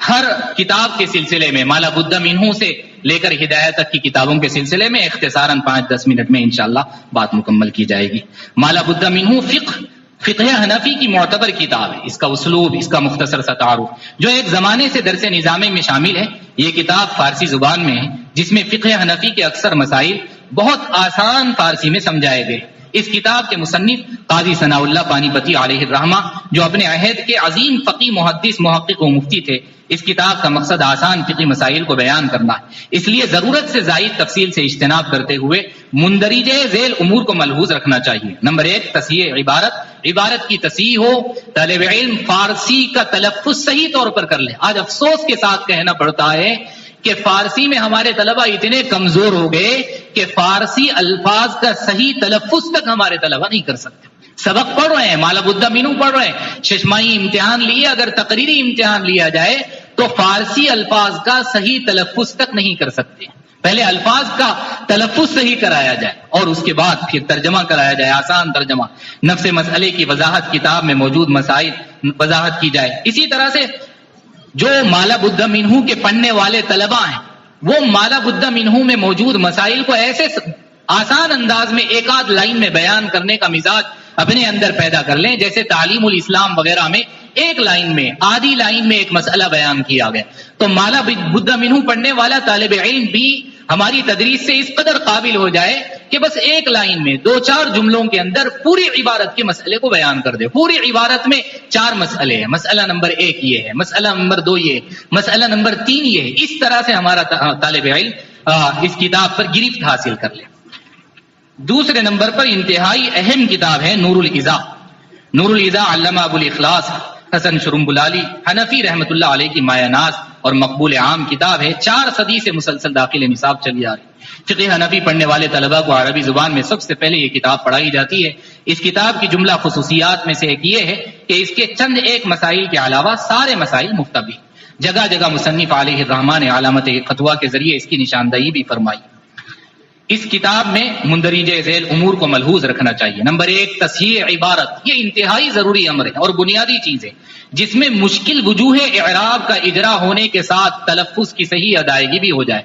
ہر کتاب کے سلسلے میں مالا بدھ منہ سے لے کر ہدایت تک کی کتابوں کے سلسلے میں اختصاراً 5-10 منٹ میں انشاءاللہ بات مکمل کی جائے گی. مالا بدھ منہ فقہ حنفی کی معتبر کتاب ہے. اس کا اسلوب، اس کا مختصر سا تعارف جو ایک زمانے سے درس نظام میں شامل ہے. یہ کتاب فارسی زبان میں ہے جس میں فقہ حنفی کے اکثر مسائل بہت آسان فارسی میں سمجھائے گئے. اس کتاب کے مصنف قاضی ثناء اللہ پانی پتی علیہ الرحمہ جو اپنے عہد کے عظیم فقی محدث محقق و مفتی تھے. اس کتاب کا مقصد آسان فقی مسائل کو بیان کرنا ہے، اس لیے ضرورت سے زائد تفصیل سے اجتناب کرتے ہوئے مندرجہ ذیل امور کو ملحوظ رکھنا چاہیے. نمبر 1 تصحیح عبارت کی تصحیح ہو. طالب علم فارسی کا تلفظ صحیح طور پر کر لے. آج افسوس کے ساتھ کہنا پڑتا ہے کہ فارسی میں ہمارے طلبہ اتنے کمزور ہو گئے کہ فارسی الفاظ کا صحیح تلفظ تک ہمارے طلبہ نہیں کر سکتے. سبق پڑھ رہے ہیں، مالا بدھ مینو پڑھ رہے ہیں، ششمائی امتحان لیے، اگر تقریری امتحان لیا جائے تو فارسی الفاظ کا صحیح تلفظ تک نہیں کر سکتے. پہلے الفاظ کا تلفظ صحیح کرایا جائے اور اس کے بعد پھر ترجمہ کرایا جائے، آسان ترجمہ. نفس مسئلے کی وضاحت کتاب میں موجود مسائل وضاحت کی جائے. اسی طرح سے جو مالا بدھ منہ کے پڑھنے والے طلباء ہیں وہ مالا بدھ منہ میں موجود مسائل کو ایسے آسان انداز میں ایک آدھ لائن میں بیان کرنے کا مزاج اپنے اندر پیدا کر لیں. جیسے تعلیم الاسلام وغیرہ میں ایک لائن میں آدھی لائن میں ایک مسئلہ بیان کیا گیا، تو مالا بدھ منہ پڑھنے والا طالب علم بھی ہماری تدریس سے اس قدر قابل ہو جائے کہ بس ایک لائن میں 2-4 جملوں کے اندر پوری عبارت کے مسئلے کو بیان کر دے. پوری عبارت میں 4 مسئلے ہیں، مسئلہ نمبر 1 یہ ہے، مسئلہ نمبر 2 یہ ہے، مسئلہ نمبر 3 یہ ہے. اس طرح سے ہمارا طالب علم اس کتاب پر گرفت حاصل کر لے. دوسرے نمبر پر انتہائی اہم کتاب ہے نور الایضاح. نور الایضاح علامہ ابو الاخلاص حسن شرمبلالی حنفی رحمۃ اللہ علیہ کی مایہ ناز اور مقبول عام کتاب ہے. 4 صدی سے مسلسل داخل نصاب چلی آ رہی. فقہ حنفی پڑھنے والے طلباء کو عربی زبان میں سب سے پہلے یہ کتاب پڑھائی جاتی ہے. اس کتاب کی جملہ خصوصیات میں سے ایک یہ ہے کہ اس کے چند ایک مسائل کے علاوہ سارے مسائل مختبی. جگہ جگہ مصنف علیہ الرحمٰ نے علامت خطوہ کے ذریعے اس کی نشاندہی بھی فرمائی. اس کتاب میں مندرجہ ذیل امور کو ملحوظ رکھنا چاہیے. نمبر 1 تصحیح عبارت. یہ انتہائی ضروری امر ہے اور بنیادی چیز ہے جس میں مشکل وجوہ اعراب کا اجرا ہونے کے ساتھ تلفظ کی صحیح ادائیگی بھی ہو جائے.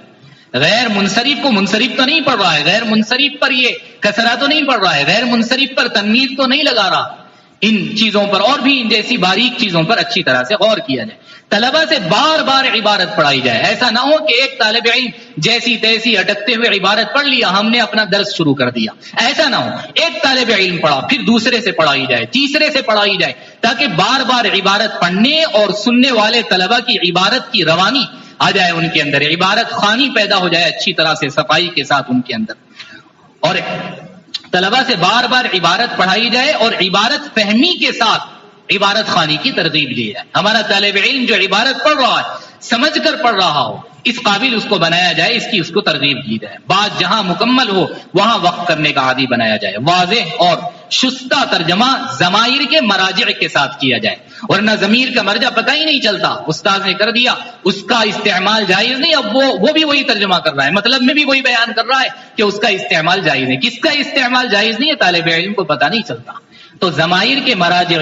غیر منصرف کو منصرف تو نہیں پڑھ رہا ہے، غیر منصرف پر یہ کسرہ تو نہیں پڑھ رہا ہے، غیر منصرف پر تنوین تو نہیں لگا رہا. ان چیزوں پر اور بھی ان جیسی باریک چیزوں پر اچھی طرح سے غور کیا جائے. طلبہ سے بار بار عبارت پڑھائی جائے. ایسا نہ ہو کہ ایک طالب علم جیسی تیسی اٹکتے ہوئے عبارت پڑھ لیا، ہم نے اپنا درس شروع کر دیا. ایسا نہ ہو. ایک طالب علم پڑھا، پھر دوسرے سے پڑھائی جائے، تیسرے سے پڑھائی جائے، تاکہ بار بار عبارت پڑھنے اور سننے والے طلبہ کی عبارت کی روانی آ جائے ان کے اندر، عبارت خوانی پیدا ہو جائے اچھی طرح سے صفائی کے ساتھ ان کے اندر. اور طلبہ سے بار بار عبارت پڑھائی جائے اور عبارت فہمی کے ساتھ عبارت خوانی کی ترغیب دی جائے. ہمارا طالب علم جو عبارت پڑھ رہا ہے سمجھ کر پڑھ رہا ہو، اس قابل اس کو بنایا جائے، اس کو ترغیب دی جائے. بات جہاں مکمل ہو وہاں وقف کرنے کا عادی بنایا جائے. واضح اور شستہ ترجمہ ضمائر کے مراجع کے ساتھ کیا جائے، ورنہ ضمیر کا مرجع پتہ ہی نہیں چلتا. استاد نے کر دیا، اس کا استعمال جائز نہیں، اب وہ بھی وہی ترجمہ کر رہا ہے، مطلب میں بھی وہی بیان کر رہا ہے کہ اس کا استعمال جائز نہیں. کس کا استعمال جائز نہیں ہے طالب علم کو پتہ نہیں چلتا. تو ضمائر کے مراجع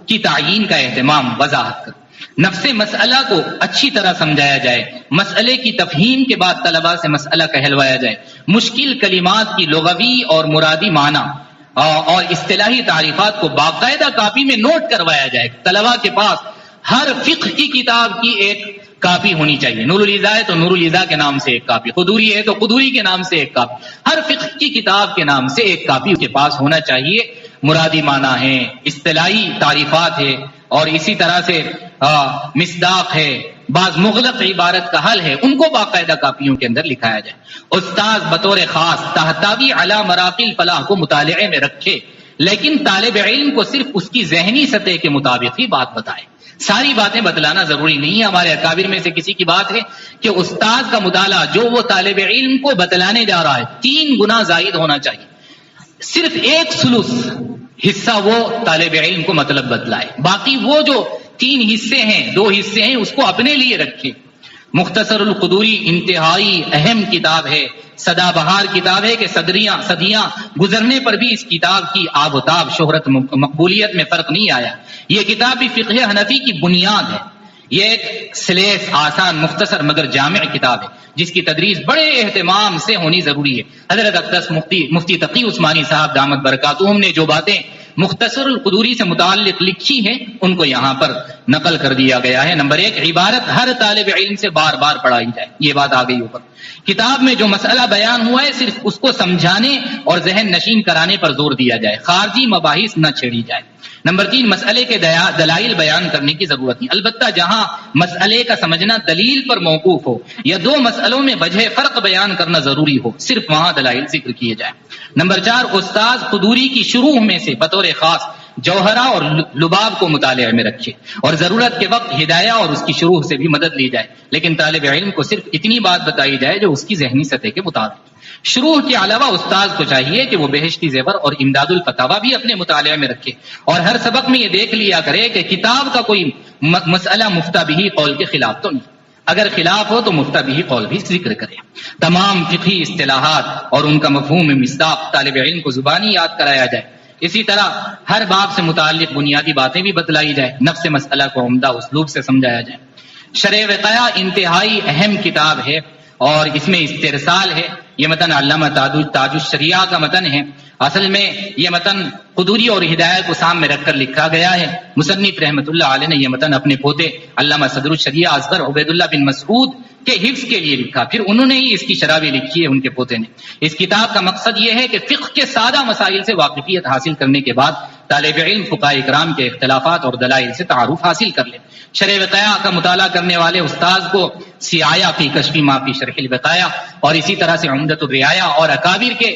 کی تعیین کا اہتمام، وضاحت کر. نفس مسئلہ کو اچھی طرح سمجھایا جائے، مسئلے کی تفہیم کے بعد طلباء سے مسئلہ کہلوایا جائے، مشکل کلمات کی لغوی اور مرادی معنی اور اصطلاحی تعریفات کو باقاعدہ کاپی میں نوٹ کروایا جائے۔ طلباء کے پاس ہر فقہ کی کتاب کی ایک کاپی ہونی چاہیے، نور العزا ہے تو نور العزا کے نام سے ایک کاپی، قدوری ہے تو قدوری کے نام سے ایک کاپی، ہر فقہ کی کتاب کے نام سے ایک کاپی اس کے پاس ہونا چاہیے۔ مرادی معنی ہے، اصطلاحی تعریفات ہے، اور اسی طرح سے مصداق ہے، بعض مغلق عبارت کا حل ہے، ان کو باقاعدہ کاپیوں کے اندر لکھایا جائے۔ استاذ بطور خاص تحتوی علی مراقی الفلاح کو مطالعے میں رکھے، لیکن طالب علم کو صرف اس کی ذہنی سطح کے مطابق ہی بات بتائے، ساری باتیں بتلانا ضروری نہیں ہے۔ ہمارے اکابر میں سے کسی کی بات ہے کہ استاد کا مطالعہ جو وہ طالب علم کو بتلانے جا رہا ہے 3 گنا زائد ہونا چاہیے، صرف 1/3 حصہ وہ طالب علم کو مطلب بتلائے، باقی وہ جو 3 حصے ہیں 2 حصے ہیں اس کو اپنے لیے رکھے۔ مختصر القدوری انتہائی اہم کتاب ہے، سدا بہار کتاب ہے کہ صدیاں گزرنے پر بھی اس کتاب کی آب و تاب، شہرت، مقبولیت میں فرق نہیں آیا۔ یہ کتاب بھی فقہ حنفی کی بنیاد ہے، یہ ایک سلیس، آسان، مختصر مگر جامع کتاب ہے جس کی تدریس بڑے اہتمام سے ہونی ضروری ہے۔ حضرت اقدس مفتی تقی عثمانی صاحب دامت برکاتہم نے جو باتیں مختصر القدوری سے متعلق لکھی ہیں ان کو یہاں پر نقل کر دیا گیا ہے۔ نمبر 1، عبارت ہر طالب علم سے بار بار پڑھائی جائے، یہ بات آ گئی اوپر۔ کتاب میں جو مسئلہ بیان ہوا ہے صرف اس کو سمجھانے اور ذہن نشین کرانے پر زور دیا جائے، خارجی مباحث نہ چھیڑی جائے۔ نمبر 3، مسئلے کے دلائل بیان کرنے کی ضرورت نہیں، البتہ جہاں مسئلے کا سمجھنا دلیل پر موقوف ہو یا 2 مسئلوں میں وجہ فرق بیان کرنا ضروری ہو، صرف وہاں دلائل ذکر کیے جائیں۔ نمبر 4، استاذ قدوری کی شروع میں سے بطور خاص جوہرہ اور لباب کو مطالعے میں رکھے، اور ضرورت کے وقت ہدایہ اور اس کی شروع سے بھی مدد لی جائے، لیکن طالب علم کو صرف اتنی بات بتائی جائے جو اس کی ذہنی سطح کے مطابق۔ شروع کے علاوہ استاذ کو چاہیے کہ وہ بہشتی زیور اور امداد الفتاوی بھی اپنے مطالعے میں رکھے، اور ہر سبق میں یہ دیکھ لیا کرے کہ کتاب کا کوئی مسئلہ مفتہ بھی قول کے خلاف تو نہیں، اگر خلاف ہو تو مفتہ بھی قول بھی ذکر کرے۔ تمام فقہی اصطلاحات اور ان کا مفہوم مصداق طالب علم کو زبانی یاد کرایا جائے، اسی طرح ہر باب سے متعلق بنیادی باتیں بھی بتلائی جائے، نفس مسئلہ کو عمدہ اسلوب سے سمجھایا جائے۔ شرح وقایہ انتہائی اہم کتاب ہے اور اس میں استرسال ہے، یہ متن علامہ تاج الشریعہ کا متن ہے۔ اصل میں یہ متن قدوری اور ہدایہ کو سامنے رکھ کر لکھا گیا ہے۔ مصنف رحمۃ اللہ علیہ نے یہ متن اپنے پوتے علامہ صدر الشریعہ اصغر عبید اللہ بن مسعود کے حفظ کے لیے لکھا، پھر انہوں نے ہی اس کی شرح بھی لکھی ہے ان کے پوتے نے۔ اس کتاب کا مقصد یہ ہے کہ فقہ کے سادہ مسائل سے واقفیت حاصل کرنے کے بعد طالب علم فقہاء کرام کے اختلافات اور دلائل سے تعارف حاصل کر لے۔ شرح وقایہ کا مطالعہ کرنے والے استاذ کو سیایا فی کشف ما فی شرح الوقایہ اور اسی طرح سے عمدۃ الرعایہ اور اکابر کے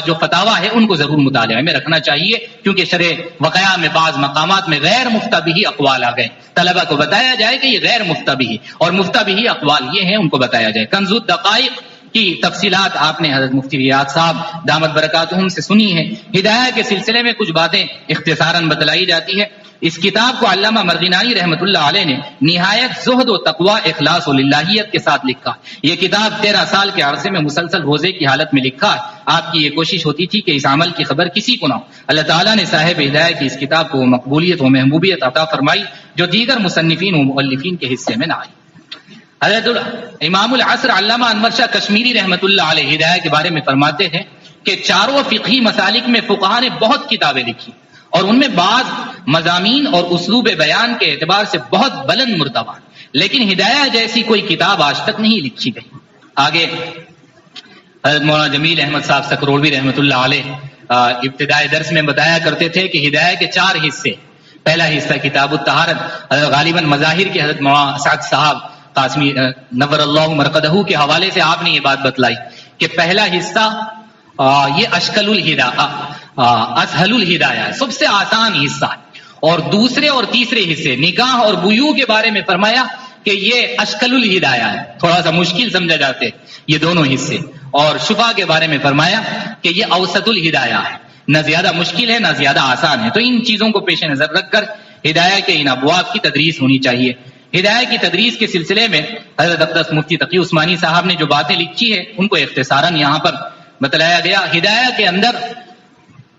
جو فتاوی ہے ان کو ضرور مطالعے میں رکھنا چاہیے، کیونکہ شرح وقایہ میں بعض مقامات میں غیر مفتبی اقوال آ گئے، طلبہ کو بتایا جائے کہ یہ غیر مفتبی اور مفتبی اقوال یہ ہیں، ان کو بتایا جائے۔ کنز الدقائق کی تفصیلات آپ نے حضرت مفتی ریاض صاحب دامت برکاتہم سے سنی ہے۔ ہدایہ کے سلسلے میں کچھ باتیں اختصاراً بتلائی جاتی ہے۔ اس کتاب کو علامہ مرغنانی رحمۃ اللہ علیہ نے نہایت زہد و تقوی، اخلاص و للہیت کے ساتھ لکھا۔ یہ کتاب 13 سال کے عرصے میں مسلسل روزے کی حالت میں لکھا ہے۔ آپ کی یہ کوشش ہوتی تھی کہ اس عمل کی خبر کسی کو نہ ہو۔ اللہ تعالیٰ نے صاحب ہدایہ کی اس کتاب کو مقبولیت و محبوبیت عطا فرمائی جو دیگر مصنفین و مؤلفین کے حصے میں نہ آئی۔ حضرت امام العصر علامہ انور شاہ کشمیری رحمۃ اللہ علیہ ہدایہ کے بارے میں فرماتے ہیں کہ چاروں فقہی مسالک میں فقہا نے بہت کتابیں لکھی اور ان میں بعض مضامین اور اسلوب بیان کے اعتبار سے بہت بلند مرتبہ، لیکن ہدایہ جیسی کوئی کتاب آج تک نہیں لکھی گئی۔ آگے حضرت مولانا جمیل احمد صاحب سکروڑوی رحمۃ اللہ علیہ ابتدائی درس میں بتایا کرتے تھے کہ ہدایہ کے 4 حصے، پہلا حصہ کتاب الطہارت، غالباً مظاہر کے حضرت مولانا اسعد صاحب قاسمی نور اللہ مرقدہ کے حوالے سے آپ نے یہ بات بتلائی کہ پہلا حصہ یہ اسہل الہدایہ سب سے آسان حصہ ہے، اور دوسرے اور تیسرے حصے نکاح اور بیوع کے بارے میں فرمایا کہ یہ اسہل الہدایہ ہے، تھوڑا سا مشکل سمجھا جاتے یہ دونوں حصے، اور شفا کے بارے میں فرمایا کہ یہ اوسط الہدایہ ہے، نہ زیادہ مشکل ہے نہ زیادہ آسان ہے۔ تو ان چیزوں کو پیش نظر رکھ کر ہدایہ کے ان ابواب کی تدریس ہونی چاہیے۔ ہدایہ کی تدریس کے سلسلے میں حضرت اقدس مفتی تقی عثمانی صاحب نے جو باتیں لکھی ہے ان کو اختصاراً یہاں پر بتلایا گیا۔ ہدایہ کے اندر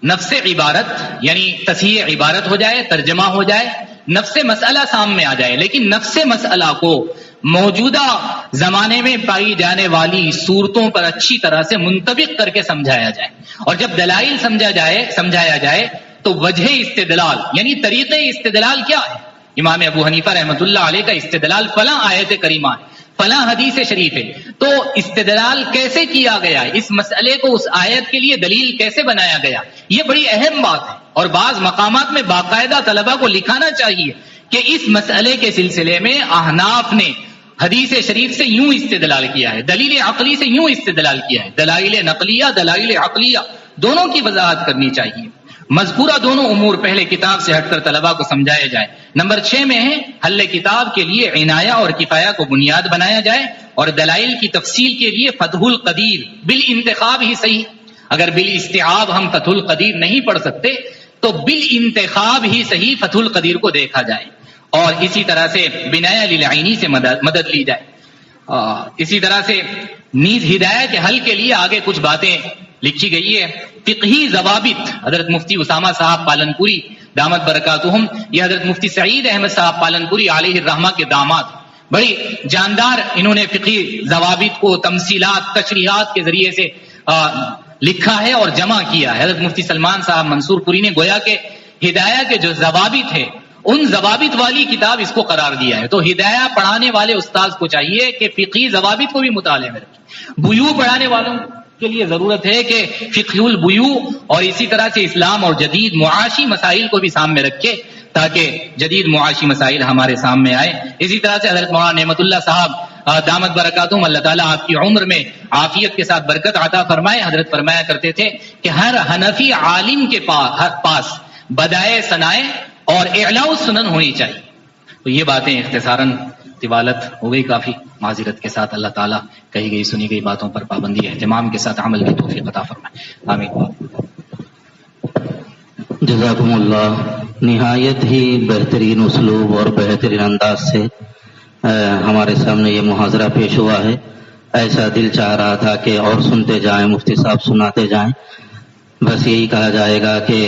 نفس عبارت یعنی تصحیح عبارت ہو جائے، ترجمہ ہو جائے، نفس مسئلہ سامنے آ جائے، لیکن نفس مسئلہ کو موجودہ زمانے میں پائی جانے والی صورتوں پر اچھی طرح سے منطبق کر کے سمجھایا جائے، اور جب دلائل سمجھایا جائے تو وجہ استدلال یعنی طریقے استدلال کیا ہے. امام ابو حنیفہ رحمۃ اللہ علیہ کا استدلال فلاں آیت کریمہ ہے، فلاں حدیث شریف ہے، تو استدلال کیسے کیا گیا ہے، اس مسئلے کو اس آیت کے لیے دلیل کیسے بنایا گیا، یہ بڑی اہم بات ہے. اور بعض مقامات میں باقاعدہ طلبہ کو لکھانا چاہیے کہ اس مسئلے کے سلسلے میں احناف نے حدیث شریف سے یوں استدلال کیا ہے، دلیل عقلی سے یوں استدلال کیا ہے. دلائل نقلیہ دلائل عقلیہ دونوں کی وضاحت کرنی چاہیے. مذکورہ دونوں امور پہلے کتاب سے ہٹ کر طلباء کو سمجھائے جائے. نمبر 6 میں ہے حل کتاب کے لیے عنایہ اور کفایہ کو بنیاد بنایا جائے، اور دلائل کی تفصیل کے لیے فتح القدیر بالانتخاب ہی صحیح. اگر بالاستیعاب ہم فتح القدیر نہیں پڑھ سکتے تو بالانتخاب ہی صحیح فتح القدیر کو دیکھا جائے، اور اسی طرح سے بنایا للعینی سے مدد لی جائے. اسی طرح سے نیز ہدایت کے حل کے لیے آگے کچھ باتیں لکھی گئی ہے. فقہی ضوابط حضرت مفتی اسامہ صاحب پالنپوری دامت برکاتہم، یہ حضرت مفتی سعید احمد صاحب پالنپوری علیہ الرحمہ کے داماد، بڑی جاندار انہوں نے فقہی ضوابط کو تمثیلات تشریحات کے ذریعے سے لکھا ہے اور جمع کیا ہے. حضرت مفتی سلمان صاحب منصور پوری نے گویا کہ ہدایہ کے جو ضوابط ہے ان ضوابط والی کتاب اس کو قرار دیا ہے. تو ہدایہ پڑھانے والے استاذ کو چاہیے کہ فقہی ضوابط کو بھی مطالعے میں رکھیں. بیوع پڑھانے والوں کے لیے ضرورت ہے کہ فقہ البیوع اور اسی طرح سے اسلام اور جدید معاشی مسائل کو بھی سامنے رکھے تاکہ جدید معاشی مسائل ہمارے سامنے آئے. اسی طرح سے حضرت مولانا نعمت اللہ صاحب دامت برکاتہم، اللہ تعالیٰ آپ کی عمر میں عافیت کے ساتھ برکت عطا فرمائے، حضرت فرمایا کرتے تھے کہ ہر حنفی عالم کے پاس بدائے ثنائے اور اعلاء السنن ہونی چاہیے. تو یہ باتیں اختصاراً طوالت ہو گئی کافی، معذرت کے ساتھ. اللہ تعالیٰ کہی گئی سنی گئی باتوں پر پابندی اہتمام کے ساتھ عمل کی توفیق عطا فرمائے. آمین. جزاکم اللہ. نہایت ہی بہترین اسلوب اور بہترین انداز سے ہمارے سامنے یہ محاضرہ پیش ہوا ہے. ایسا دل چاہ رہا تھا کہ اور سنتے جائیں، مفتی صاحب سناتے جائیں. بس یہی کہا جائے گا کہ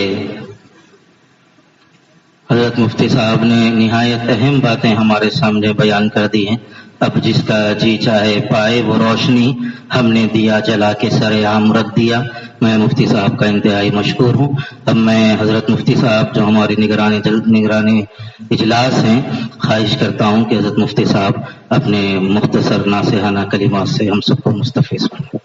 حضرت مفتی صاحب نے نہایت اہم باتیں ہمارے سامنے بیان کر دی ہیں. اب جس کا جی چاہے پائے وہ روشنی ہم نے دیا جلا کے سر عام رکھ دیا. میں مفتی صاحب کا انتہائی مشکور ہوں. اب میں حضرت مفتی صاحب جو ہماری نگرانی اجلاس ہیں، خواہش کرتا ہوں کہ حضرت مفتی صاحب اپنے مختصر ناصحانہ کلمات سے ہم سب کو مستفیض بنائیں.